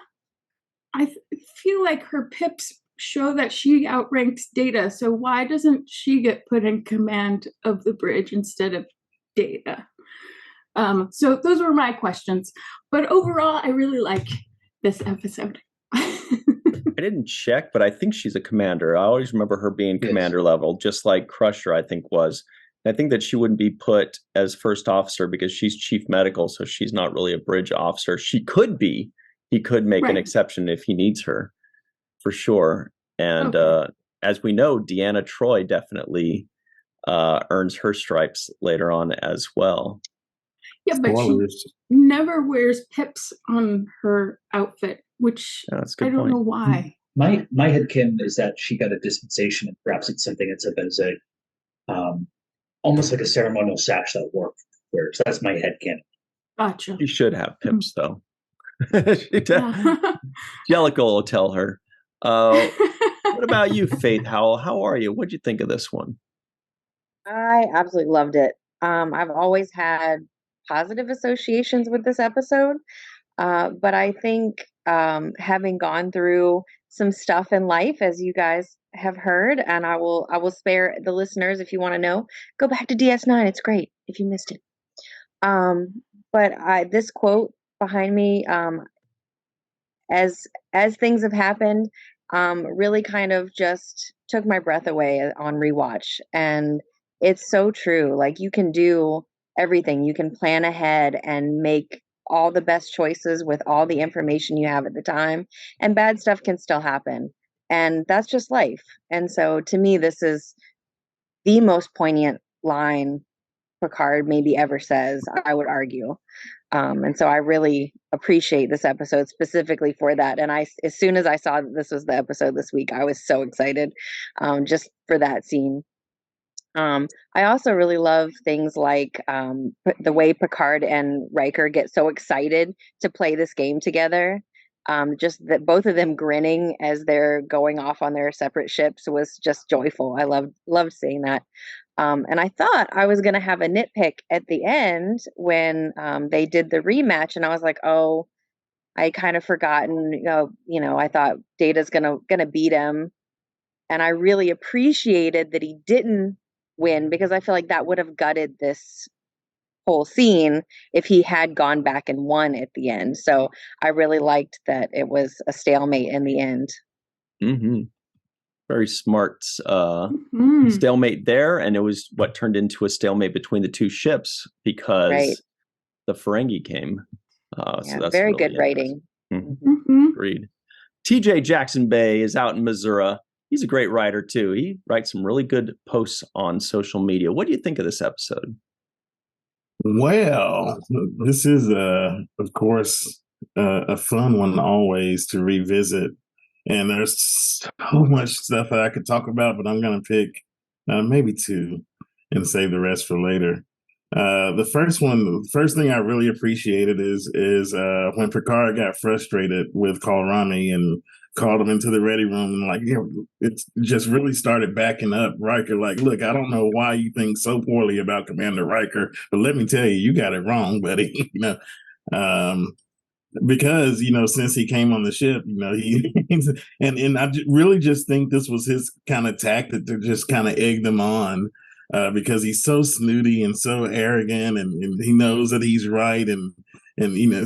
I feel like her pips show that she outranks Data, so why doesn't she get put in command of the bridge instead of Data? So those were my questions. But overall, I really like this episode. I didn't check, but I think she's a commander. I always remember her being commander level, just like Crusher, I think, was. I think that she wouldn't be put as first officer because she's chief medical, so she's not really a bridge officer. She could be. He could make an exception if he needs her, for sure. And as we know, Deanna Troi definitely earns her stripes later on as well. Yeah, but she never wears pips on her outfit, which I don't know why. My headcanon is that she got a dispensation, and perhaps it's something that's up as a almost like a ceremonial sash that Worf wears. That's my headcanon. Gotcha. She should have pips, though. Jellicle will tell her. What about you, Faith Howell? How are you? What'd you think of this one? I absolutely loved it. I've always had positive associations with this episode, but I think having gone through some stuff in life, as you guys have heard, and I will spare the listeners, if you want to know, go back to DS9. It's great if you missed it. But this quote behind me, as things have happened, really kind of just took my breath away on rewatch. And it's so true. Like, you can do everything. You can plan ahead and make all the best choices with all the information you have at the time, and bad stuff can still happen. And that's just life. And so to me, this is the most poignant line Picard maybe ever says, I would argue. And so I really appreciate this episode specifically for that. And as soon as I saw that this was the episode this week, I was so excited just for that scene. I also really love things like the way Picard and Riker get so excited to play this game together. Just that both of them grinning as they're going off on their separate ships was just joyful. I loved seeing that. And I thought I was going to have a nitpick at the end when they did the rematch, and I was like, oh, I kind of forgotten. I thought Data's gonna beat him, and I really appreciated that he didn't win, because I feel like that would have gutted this whole scene if he had gone back and won at the end. So I really liked that it was a stalemate in the end. Mm-hmm. Very smart stalemate there, and it was what turned into a stalemate between the two ships because the Ferengi came. So that's very really good writing. Agreed. TJ Jackson Bay is out in Missouri. He's a great writer too. He writes some really good posts on social media. What do you think of this episode? Well, this is, of course, a fun one always to revisit. And there's so much stuff that I could talk about, but I'm going to pick maybe two and save the rest for later. The first thing I really appreciated is when Picard got frustrated with Kolrami and called him into the ready room and it just really started backing up Riker. Like, look, I don't know why you think so poorly about Commander Riker, but let me tell you, you got it wrong, buddy. Because since he came on the ship, and I really just think this was his kind of tactic to just kind of egg them on, because he's so snooty and so arrogant, and he knows that he's right, and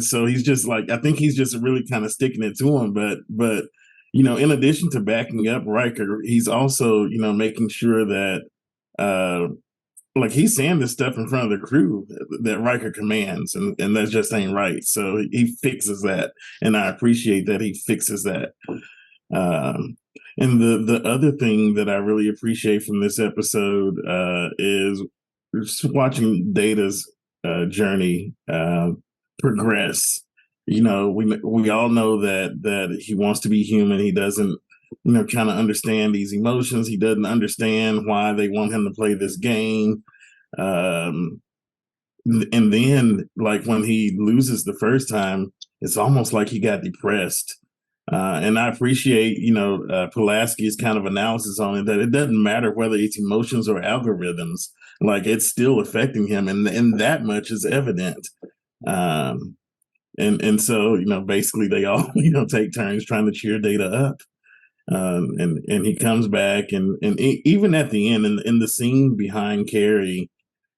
so he's just like, I think he's just really kind of sticking it to him, but in addition to backing up Riker, he's also making sure that like he's saying this stuff in front of the crew that Riker commands, and that just ain't right. So he fixes that, and I appreciate that he fixes that. And the other thing that I really appreciate from this episode is just watching Data's journey progress. You know, we all know that he wants to be human. He doesn't, kind of understand these emotions. He doesn't understand why they want him to play this game. And then, like, when he loses the first time, it's almost like he got depressed. And I appreciate, Pulaski's kind of analysis on it, that it doesn't matter whether it's emotions or algorithms, like it's still affecting him, and that much is evident. And so, basically they all, take turns trying to cheer Data up. And he comes back, and even at the end, in the scene behind Carrie,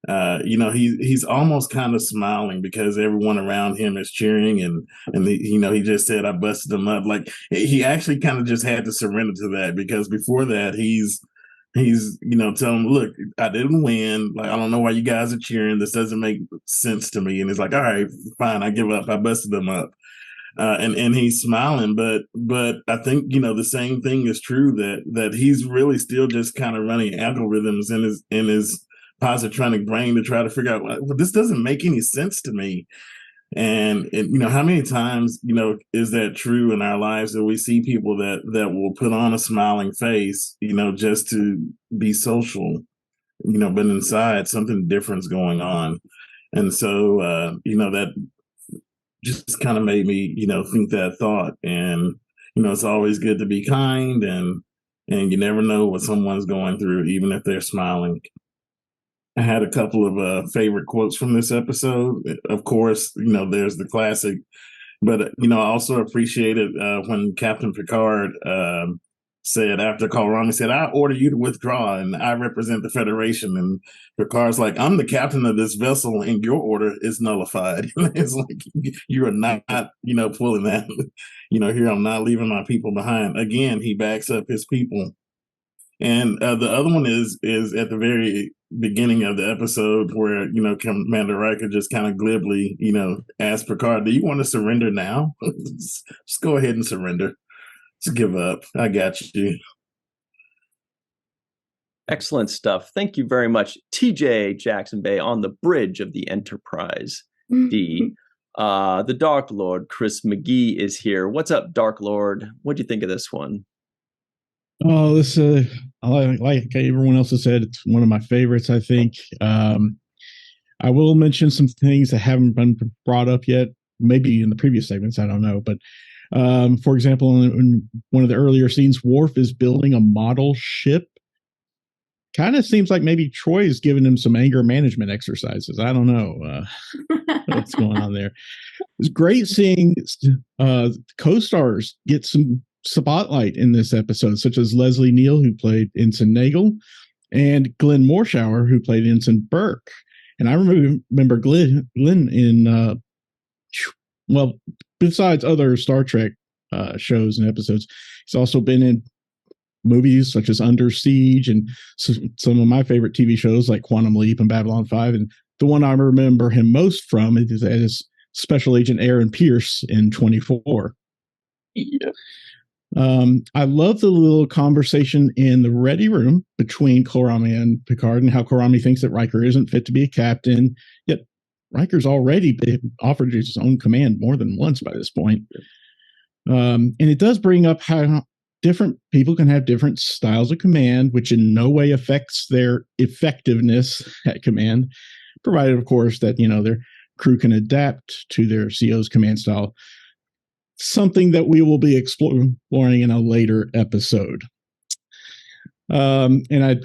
he's almost kind of smiling because everyone around him is cheering, and he just said, "I busted him up." Like, he actually kind of just had to surrender to that, because before that he's telling him, "Look, I didn't win. Like, I don't know why you guys are cheering. This doesn't make sense to me." And he's like, "All right, fine, I give up. I busted them up." And he's smiling, but I think the same thing is true, that he's really still just kind of running algorithms in his positronic brain to try to figure out, well, this doesn't make any sense to me. And how many times is that true in our lives, that we see people that will put on a smiling face just to be social, but inside something different's going on. And so that just kind of made me think that thought. And it's always good to be kind, and you never know what someone's going through, even if they're smiling. I had a couple of favorite quotes from this episode. Of course, there's the classic, but I also appreciated when Captain Picard said, after Kolrami said, "I order you to withdraw, and I represent the Federation." And Picard's like, "I'm the captain of this vessel, and your order is nullified." It's like, you are not, pulling that. Here, I'm not leaving my people behind. Again, he backs up his people. And the other one is at the very beginning of the episode, where Commander Riker just kind of glibly asked Picard, "Do you want to surrender now? Just go ahead and surrender. Just give up. I got you." Excellent stuff. Thank you very much, TJ Jackson Bay, on the bridge of the Enterprise D. The Dark Lord, Chris McGee, is here. What's up, Dark Lord? What do you think of this one? Oh, this like everyone else has said, it's one of my favorites, I think. I will mention some things that haven't been brought up yet, maybe in the previous segments, I don't know. But for example, in one of the earlier scenes, Worf is building a model ship. Kind of seems like maybe Troy is giving him some anger management exercises. I don't know what's going on there. It's great seeing co-stars get some spotlight in this episode, such as Leslie Neal, who played Ensign Nagel, and Glenn Morshower, who played Ensign Burke. And I remember Glenn in besides other Star Trek shows and episodes, he's also been in movies such as Under Siege and some of my favorite TV shows like Quantum Leap and Babylon 5. And the one I remember him most from is as Special Agent Aaron Pierce in 24. Yeah. I love the little conversation in the ready room between Kolrami and Picard, and how Kolrami thinks that Riker isn't fit to be a captain, yet Riker's already been offered his own command more than once by this point. And it does bring up how different people can have different styles of command, which in no way affects their effectiveness at command, provided, of course, that their crew can adapt to their CO's command style. Something that we will be exploring in a later episode. And I,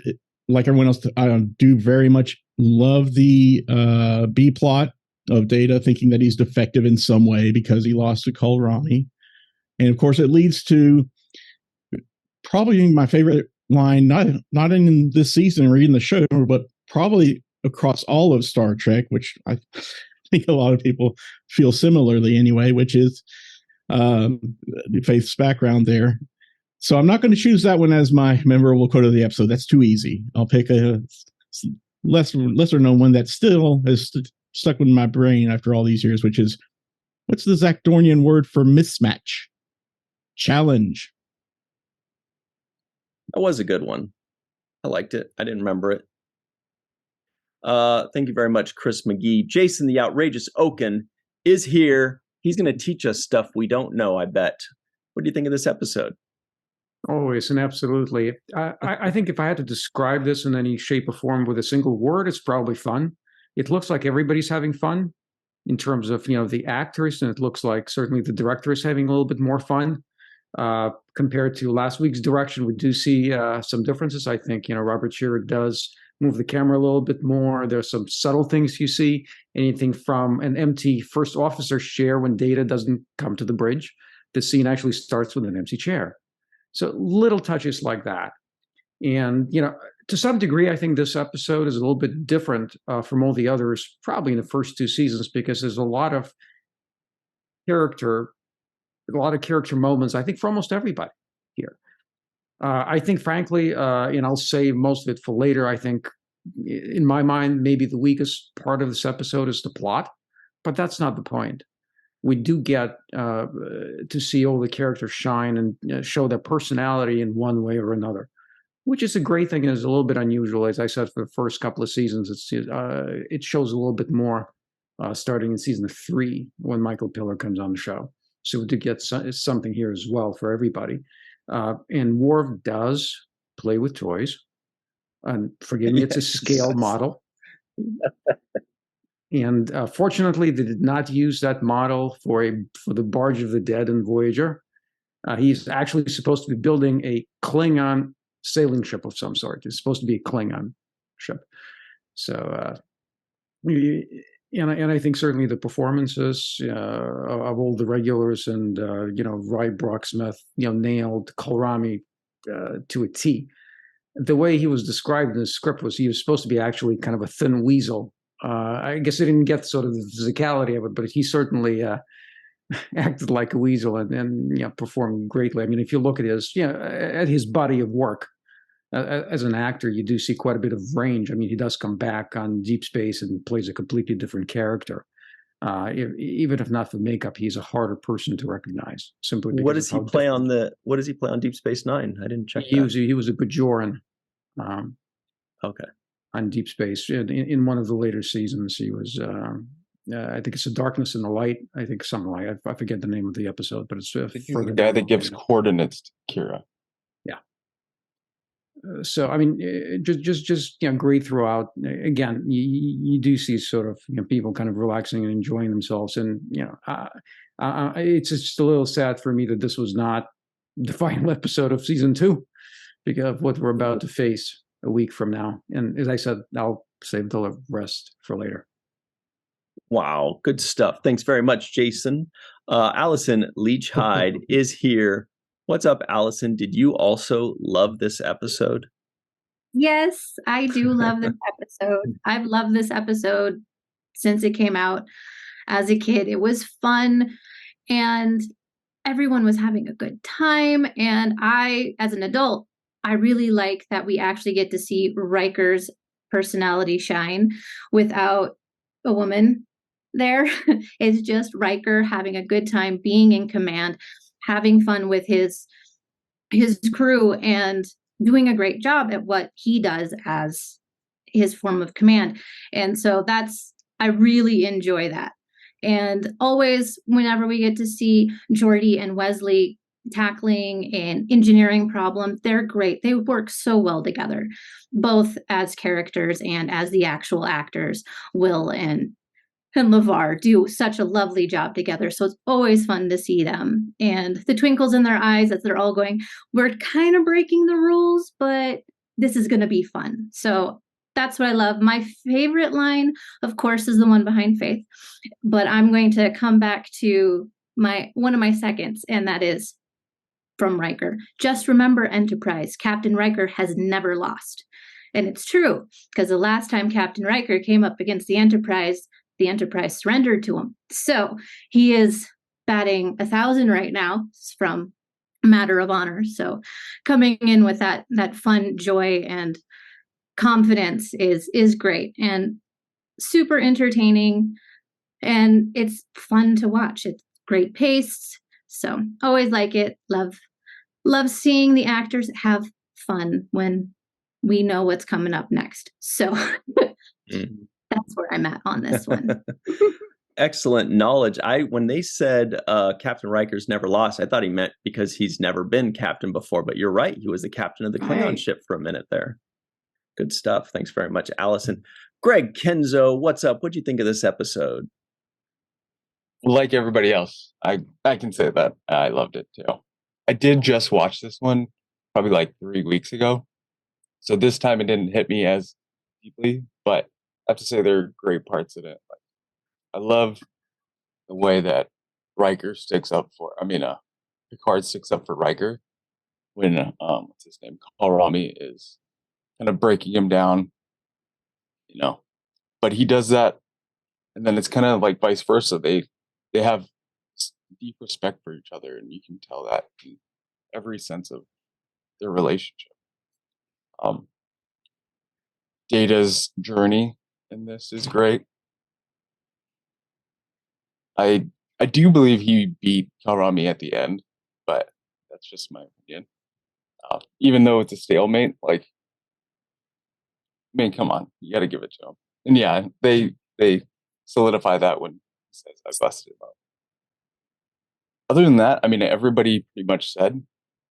like everyone else, I do very much love the B plot of Data thinking that he's defective in some way because he lost to Kolrami. And of course, it leads to probably my favorite line, not in this season or even the show, but probably across all of Star Trek, which I think a lot of people feel similarly anyway, which is Faith's background there. So I'm not going to choose that one as my memorable quote of the episode. That's too easy. I'll pick lesser known one that still has stuck with my brain after all these years, which is, what's the Zachdornian word for mismatch? Challenge. That was a good one. I liked it. I didn't remember it. Thank you very much, Chris McGee. Jason, the outrageous Okun, is here. He's going to teach us stuff we don't know, I bet. What do you think of this episode? Always and absolutely. I think if I had to describe this in any shape or form with a single word, it's probably fun. It looks like everybody's having fun in terms of, the actors, and it looks like certainly the director is having a little bit more fun. Compared to last week's direction, we do see some differences. I think, Robert Shearer does move the camera a little bit more. There's some subtle things you see, anything from an empty first officer's chair when Data doesn't come to the bridge. The scene actually starts with an empty chair. So little touches like that. And, to some degree, I think this episode is a little bit different from all the others, probably in the first two seasons, because there's a lot of character moments, I think, for almost everybody here. I think, frankly, and I'll save most of it for later, I think, in my mind, maybe the weakest part of this episode is the plot, but that's not the point. We do get to see all the characters shine and show their personality in one way or another, which is a great thing and is a little bit unusual. As I said, for the first couple of seasons, it shows a little bit more starting in season 3 when Michael Piller comes on the show. So we do get something here as well for everybody. And Worf does play with toys. And forgive me, it's a scale model. And fortunately, they did not use that model for the Barge of the Dead in Voyager. He's actually supposed to be building a Klingon sailing ship of some sort. It's supposed to be a Klingon ship. So, and I think certainly the performances of all the regulars and Wright, Brocksmith, nailed Kolrami to a T. The way he was described in the script was he was supposed to be actually kind of a thin weasel. I guess I didn't get sort of the physicality of it, but he certainly acted like a weasel and performed greatly. I mean, if you look at his body of work as an actor, you do see quite a bit of range. I mean, he does come back on Deep Space and plays a completely different character. Even if not for makeup, he's a harder person to recognize. Simply because what does he play on Deep Space Nine? I didn't check. He was a Bajoran. Okay. On Deep Space. In one of the later seasons, he was, I think it's The Darkness and the Light. I think something like I forget the name of the episode, but it's the guy that gives coordinates to Kira. Yeah. So, I mean, just great throughout. Again, you do see sort of people kind of relaxing and enjoying themselves. And, it's just a little sad for me that this was not the final episode of season 2 because of what we're about to face a week from now. And as I said, I'll save the rest for later. Wow, good stuff. Thanks very much, Jason. Allison Leach Hyde is here. What's up, Allison? Did you also love this episode? Yes, I do love this episode. I've loved this episode since it came out as a kid. It was fun and everyone was having a good time. And I, as an adult, I really like that we actually get to see Riker's personality shine without a woman there. It's just Riker having a good time, being in command, having fun with his crew, and doing a great job at what he does as his form of command. And so I really enjoy that. And always, whenever we get to see Geordi and Wesley tackling an engineering problem, they're great. They work so well together, both as characters and as the actual actors. Will and LeVar do such a lovely job together. So it's always fun to see them. And the twinkles in their eyes as they're all going, we're kind of breaking the rules, but this is going to be fun. So that's what I love. My favorite line, of course, is the one behind Faith. But I'm going to come back to one of my seconds, and that is from Riker. Just remember, Enterprise, Captain Riker has never lost. And it's true, because the last time Captain Riker came up against the Enterprise surrendered to him. So he is batting 1,000 right now from Matter of Honor. So coming in with that fun joy and confidence is great and super entertaining, and it's fun to watch. It's great pace, so always like it. Love seeing the actors have fun when we know what's coming up next. So that's where I'm at on this one. Excellent knowledge. When they said Captain Riker's never lost, I thought he meant because he's never been captain before, but you're right. He was the captain of the Klingon ship for a minute there. Good stuff. Thanks very much, Allison. Greg, Kenzo, what's up? What'd you think of this episode? Like everybody else, I can say that I loved it too. I did just watch this one probably like 3 weeks ago, so this time it didn't hit me as deeply, but I have to say there are great parts in it. Like, I love the way that Picard sticks up for Riker when what's his name, Karami is kind of breaking him down, but he does that, and then it's kind of like vice versa. They have deep respect for each other, and you can tell that in every sense of their relationship. Data's journey in this is great. I do believe he beat Karami at the end, but that's just my opinion. Even though it's a stalemate, like, I mean, come on, you got to give it to him. And yeah, they solidify that when he says, "I busted him up." Other than that, I mean, everybody pretty much said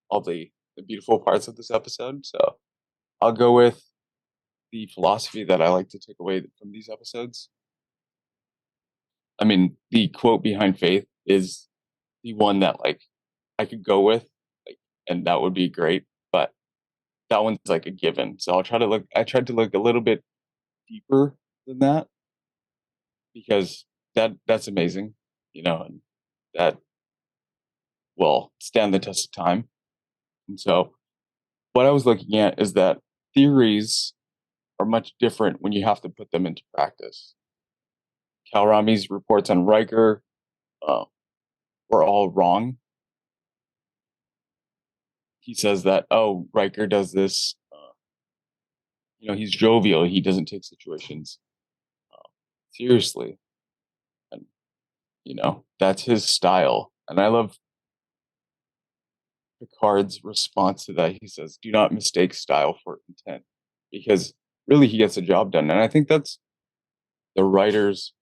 all the beautiful parts of this episode. So I'll go with the philosophy that I like to take away from these episodes. I mean, the quote behind Faith is the one that like I could go with, like, and that would be great. But that one's like a given. So I tried to look a little bit deeper than that, because that's amazing, and that will stand the test of time. And so what I was looking at is that theories are much different when you have to put them into practice. Kalrami's reports on Riker were all wrong. He says that, Riker does this, he's jovial. He doesn't take situations seriously. And, that's his style. And I love Picard's response to that. He says, "Do not mistake style for intent," because really he gets the job done. And I think that's the writers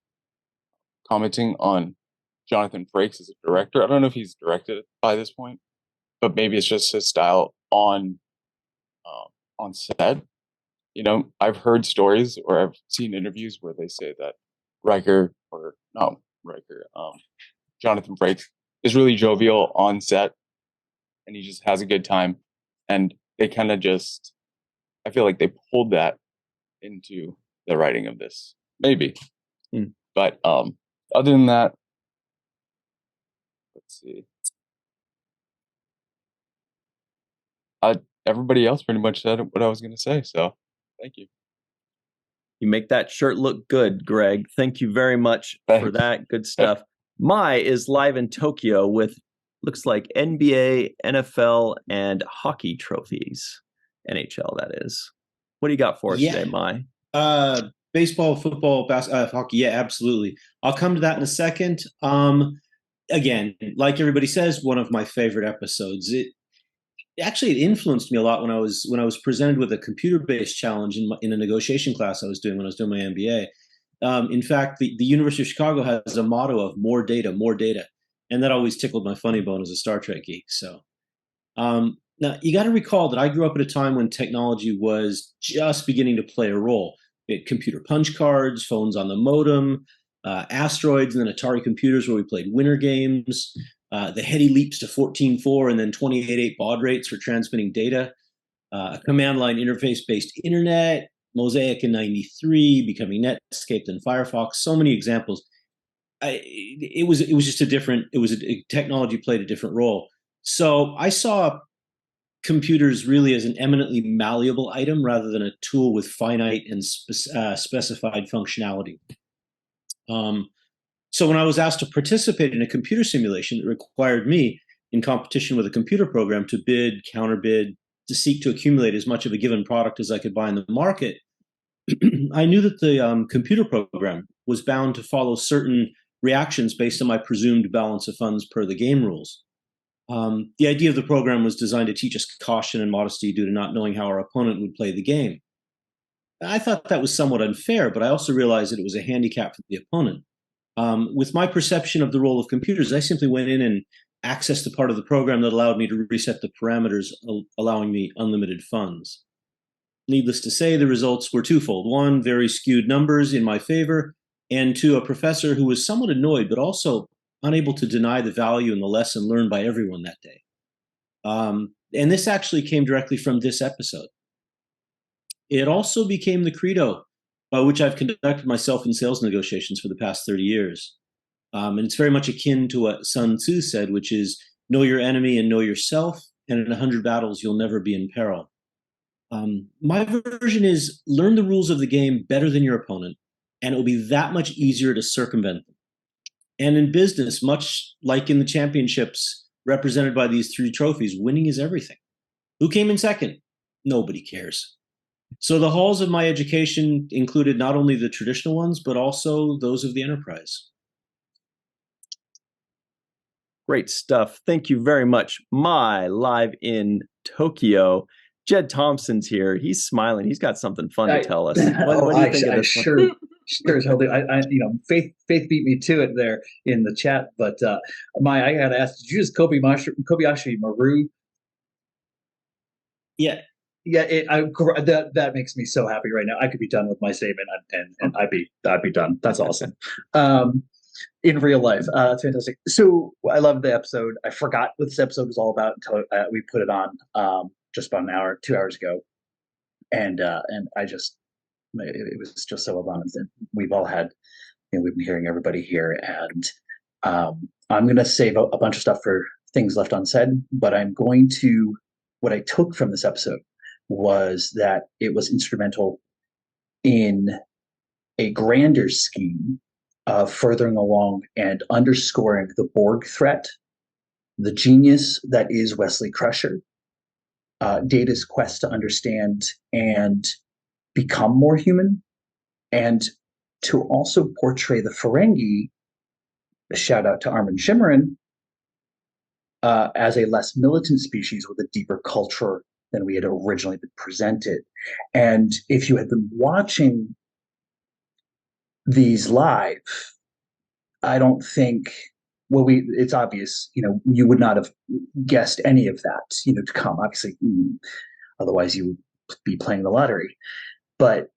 commenting on Jonathan Frakes as a director. I don't know if he's directed it by this point, but maybe it's just his style on set. I've heard stories or I've seen interviews where they say that Jonathan Frakes is really jovial on set, and he just has a good time. And they kind of I feel like they pulled that into the writing of this, maybe. But other than that, let's see. Everybody else pretty much said what I was going to say, so thank you. You make that shirt look good, Greg. Thank you very much for that. Good stuff. Mai is live in Tokyo with, looks like, NBA, NFL, and hockey trophies. NHL, that is. What do you got for us today, Mai? Baseball, football, hockey. Yeah, absolutely. I'll come to that in a second. Again, like everybody says, one of my favorite episodes. It influenced me a lot when I was presented with a computer-based challenge in a negotiation class I was doing when I was doing my MBA. In fact, the University of Chicago has a motto of more data, and that always tickled my funny bone as a Star Trek geek. So now you got to recall that I grew up at a time when technology was just beginning to play a role. We had computer punch cards, phones on the modem, asteroids, and then Atari computers where we played winter games. The heady leaps to 14.4 and then 28.8 baud rates for transmitting data, a command line interface-based internet, Mosaic in '93, becoming Netscape and Firefox. So many examples. Technology played a different role. So I saw computers really as an eminently malleable item rather than a tool with finite and specified functionality. So when I was asked to participate in a computer simulation that required me, in competition with a computer program, to bid, counterbid, to seek to accumulate as much of a given product as I could buy in the market, I knew that the computer program was bound to follow certain reactions based on my presumed balance of funds per the game rules. The idea of the program was designed to teach us caution and modesty due to not knowing how our opponent would play the game. I thought that was somewhat unfair, but I also realized that it was a handicap for the opponent. With my perception of the role of computers, I simply went in and accessed the part of the program that allowed me to reset the parameters, allowing me unlimited funds. Needless to say, the results were twofold. One, very skewed numbers in my favor, and two, a professor who was somewhat annoyed, but also unable to deny the value and the lesson learned by everyone that day. And this actually came directly from this episode. It also became the credo by which I've conducted myself in sales negotiations for the past 30 years. And it's very much akin to what Sun Tzu said, which is, know your enemy and know yourself, and in 100 battles, you'll never be in peril. My version is learn the rules of the game better than your opponent, and it will be that much easier to circumvent them. And in business, much like in the championships represented by these 3 trophies, winning is everything. Who came in second? Nobody cares. So the halls of my education included not only the traditional ones, but also those of the enterprise. Great stuff. Thank you very much. Live in Tokyo. Jed Thompson's here. He's smiling. He's got something fun to tell us. What do you think of this sure as hell do. Faith beat me to it there in the chat. But I gotta ask, did you use Kobayashi Maru? Yeah. That makes me so happy right now. I could be done with my statement, and I'd be done. That's awesome. In real life, that's fantastic. So I love the episode. I forgot what this episode was all about until we put it on just about 2 hours ago, and I just it was just so well done. And we've all had, we've been hearing everybody here, and I'm going to save a bunch of stuff for things left unsaid, but I'm going to. What I took from this episode was that it was instrumental in a grander scheme of furthering along and underscoring the Borg threat, the genius that is Wesley Crusher, Data's quest to understand and become more human, and to also portray the Ferengi, a shout out to Armin Shimmerin, as a less militant species with a deeper culture than we had originally been presented. And if you had been watching these live, I don't think, it's obvious, you would not have guessed any of that, to come. Obviously, otherwise you would be playing the lottery. But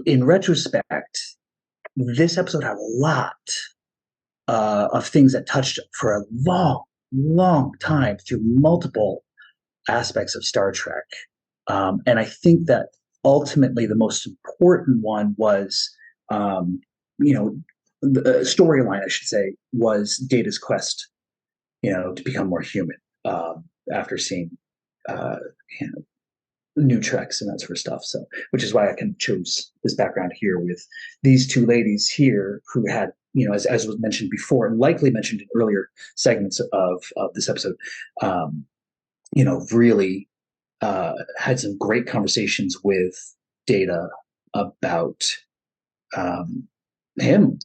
in retrospect, this episode had a lot of things that touched for a long time through multiple aspects of Star Trek. And I think that ultimately the most important one was, the storyline, I should say, was Data's quest, to become more human after seeing, new Treks and that sort of stuff. So, which is why I kind of chose this background here with these 2 ladies here who had, as was mentioned before and likely mentioned in earlier segments of this episode, really had some great conversations with Data about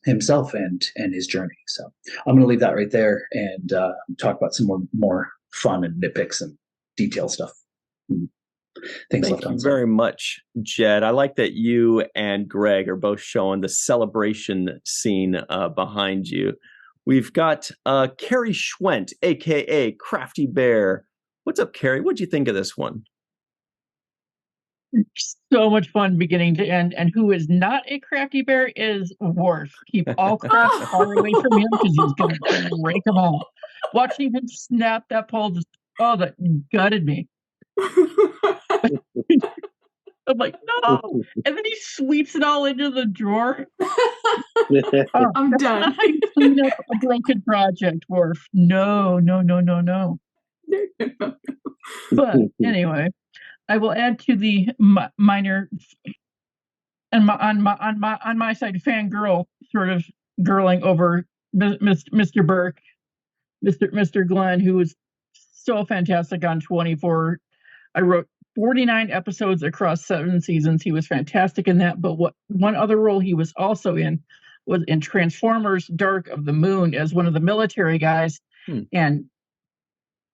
himself and his journey. So I'm going to leave that right there and talk about some more fun and nitpicks and detail stuff. Things Thank you very much, Jed. I like that you and Greg are both showing the celebration scene behind you. We've got Carrie Schwent, a.k.a. Crafty Bear. What's up, Carrie? What'd you think of this one? So much fun beginning to end. And who is not a Crafty Bear is Worf. Keep all crafts far away from him because he's going to break them all. Watching him snap that pole, that gutted me. I'm like, no. And then he sweeps it all into the drawer. I'm done. I clean up a broken project, Worf. No. But anyway, I will add to the minor and on my side fangirl sort of girling over Mr. Burke, Mr. Glenn, who was so fantastic on 24. I wrote 49 episodes across 7 seasons. He was fantastic in that. But one other role he was also in was in Transformers: Dark of the Moon as one of the military guys. And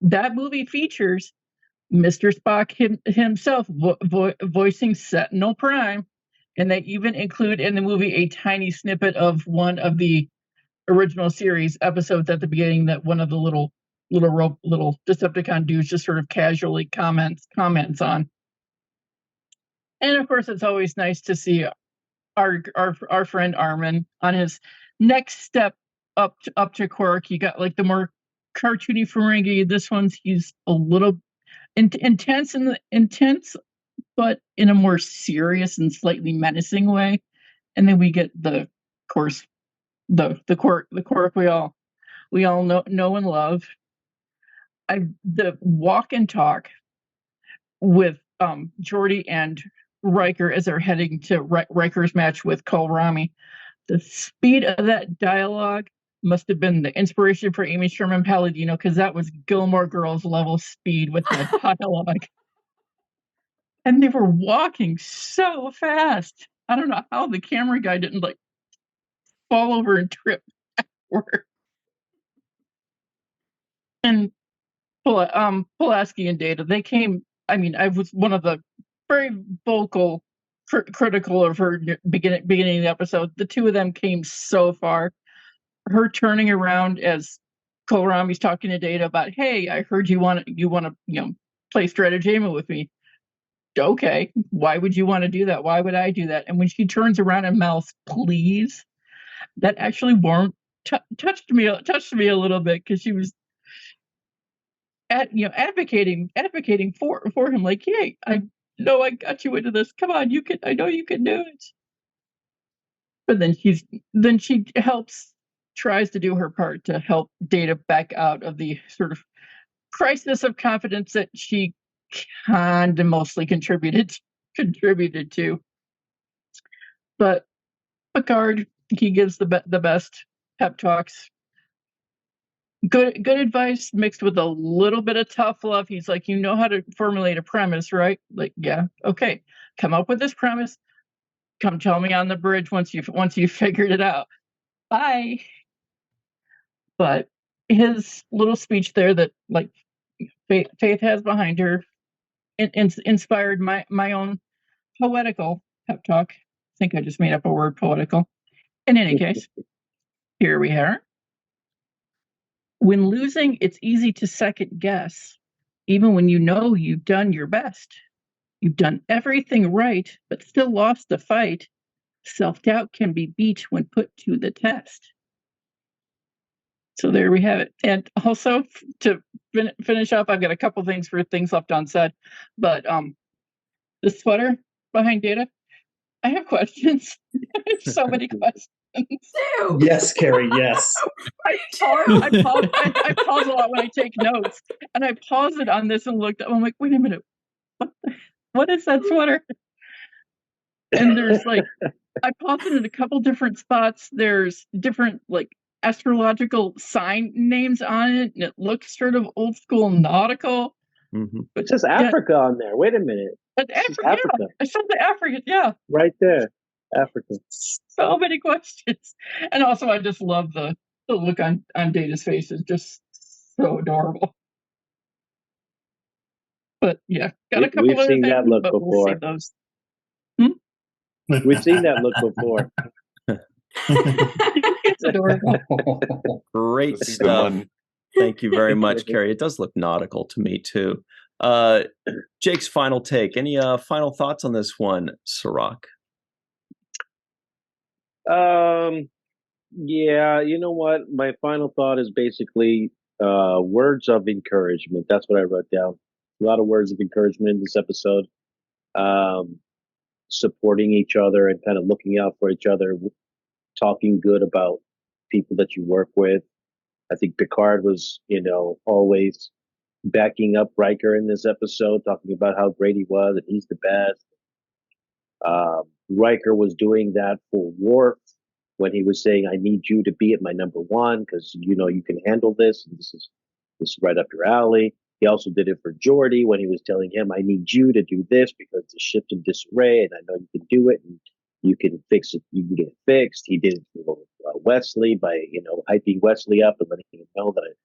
that movie features Mr. Spock himself voicing Sentinel Prime. And they even include in the movie a tiny snippet of one of the original series episodes at the beginning that one of the little Decepticon dudes just sort of casually comments on. And of course, it's always nice to see our friend Armin on his next step up to Quark. You got like the more cartoony Ferengi. This one's he's a little intense, but in a more serious and slightly menacing way. And then we get the Quark we all know and love. The walk and talk with Geordi and Riker as they're heading to Riker's match with Kohlrami. The speed of that dialogue must have been the inspiration for Amy Sherman Palladino, because that was Gilmore Girls level speed with that dialogue. And they were walking so fast. I don't know how the camera guy didn't like fall over and trip backward. And Pulaski and Data, they came. I mean, I was one of the very vocal critical of her beginning of the episode. The two of them came so far. Her turning around as Kohlrami's talking to Data about, "Hey, I heard you want to play stratagema with me." Okay, why would you want to do that? Why would I do that? And when she turns around and mouths "please," that actually touched me a little bit, because she was advocating for him, like, "Hey, I know I got you into this. Come on, I know you can do it." But then she tries to do her part to help Data back out of the sort of crisis of confidence that she kind of mostly contributed to. But Picard, he gives the best pep talks. Good advice mixed with a little bit of tough love. He's like, "You know how to formulate a premise, right?" Like, "Yeah, okay. Come up with this premise. Come tell me on the bridge once you figured it out. Bye." But his little speech there that like Faith has behind her inspired my own poetical pep talk. I think I just made up a word, poetical. In any case, here we are. When losing, it's easy to second guess, even when you know you've done your best. You've done everything right, but still lost the fight. Self-doubt can be beat when put to the test. So there we have it. And also, to finish up, I've got a couple things left unsaid. But the sweater behind Data, I have questions. I have so many questions. Yes, Carrie, yes. I pause a lot when I take notes. And I paused it on this and looked up. I'm like, wait a minute. What is that sweater? And there's like, I paused it in a couple different spots. There's different like astrological sign names on it, and it looks sort of old school nautical. Mm-hmm. It says Africa on there. Wait a minute. Africa. Yeah, I saw the African. Yeah, right there, Africa. So many questions, and also I just love the look on Data's face is just so adorable. But yeah, got a couple. We've seen that look before. We'll see those. We've seen that look before. It's adorable. Great stuff. Thank you very much, Carrie. It does look nautical to me too. Jake's final take. Any final thoughts on this one, Cirroc? Yeah, you know what? My final thought is basically words of encouragement. That's what I wrote down. A lot of words of encouragement in this episode. Supporting each other and kind of looking out for each other, talking good about people that you work with. I think Picard was, always backing up Riker in this episode, talking about how great he was and he's the best. Riker was doing that for Worf when he was saying, "I need you to be at my number one because you can handle this, and this is right up your alley." He also did it for Geordi when he was telling him, I need you to do this because the ship's in disarray and I know you can do it and you can fix it. You can get it fixed. He did it for Wesley by, hyping Wesley up and letting him know that,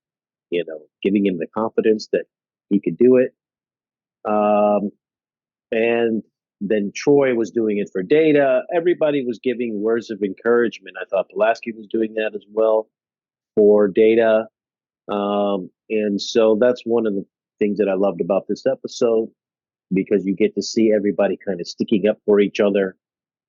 giving him the confidence that he could do it. And then Troy was doing it for Data. Everybody was giving words of encouragement. I thought Pulaski was doing that as well for Data. And so that's one of the things that I loved about this episode, because you get to see everybody kind of sticking up for each other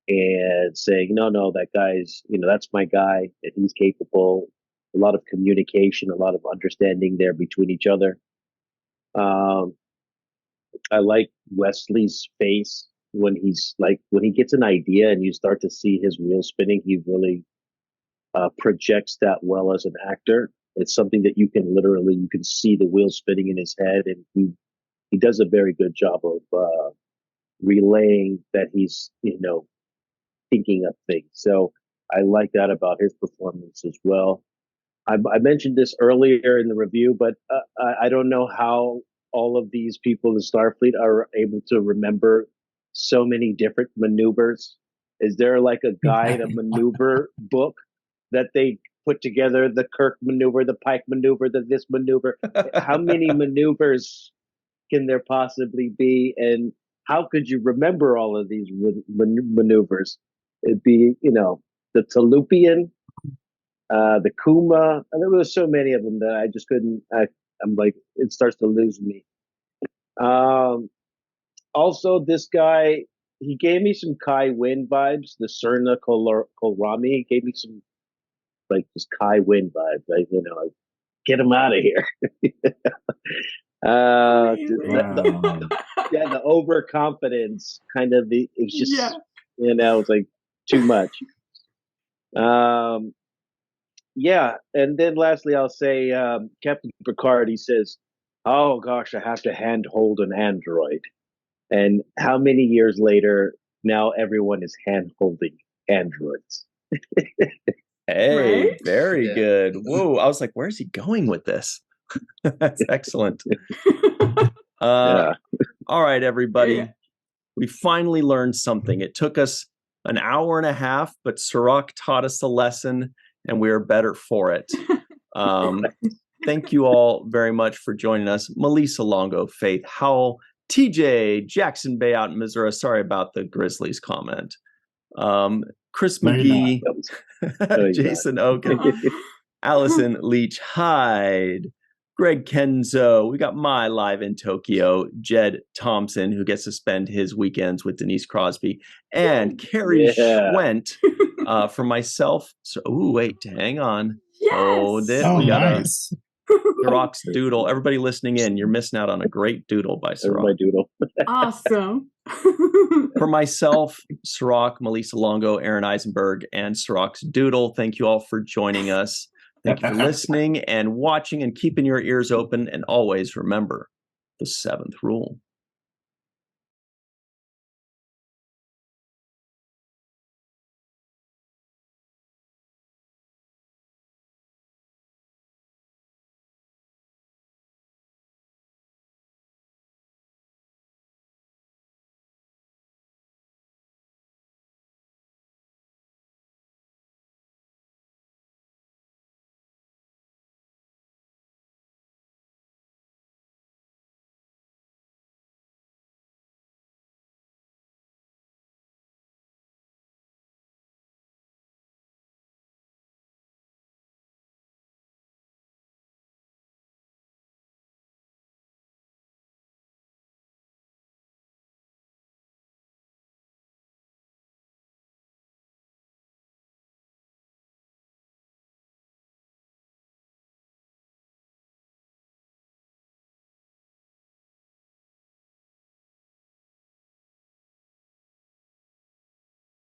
and saying, no, that guy's, that's my guy and he's capable. A lot of communication, a lot of understanding there between each other. I like Wesley's face when when he gets an idea and you start to see his wheel spinning, he really projects that well as an actor. It's something that you can see the wheel spinning in his head, and he does a very good job of relaying that he's, thinking of things. So I like that about his performance as well. I mentioned this earlier in the review, but I don't know how all of these people in Starfleet are able to remember so many different maneuvers. Is there like a guide, a maneuver book that they put together? The Kirk maneuver, the Pike maneuver, this maneuver. How many maneuvers can there possibly be? And how could you remember all of these maneuvers? It'd be, the Talupian, the Kuma. And there were so many of them that I just couldn't. I'm like, it starts to lose me. Also, this guy, he gave me some Kai Wynn vibes. The Serna Kolrami, he gave me some just Kai Wynn vibes. Like, get him out of here. The overconfidence kind of it's just it's like too much. And then lastly, I'll say Captain Picard, he says, oh gosh, I have to handhold an android. And how many years later, now everyone is hand-holding androids. Hey, very good. Whoa, I was like, where's he going with this? That's excellent. All right, everybody. Yeah. We finally learned something. It took us an hour and a half, but Cirroc taught us a lesson, and we are better for it. Thank you all very much for joining us. Malissa Longo, Faith Howell, TJ, Jackson Bay out in Missouri. Sorry about the Grizzlies comment. Chris McGee, Jason Okun, Allison Leach Hyde, Greg Kenzo. We got my live in Tokyo, Jed Thompson, who gets to spend his weekends with Denise Crosby, and Carrie Schwent for myself. So, hang on. Yes. We got nice. Cirroc's doodle. Everybody listening in, you're missing out on a great doodle by Cirroc. My doodle. Awesome. For myself, Cirroc, Malissa Longo, Aaron Eisenberg, and Cirroc's doodle, thank you all for joining us. Thank you for listening and watching and keeping your ears open. And always remember the 7th rule.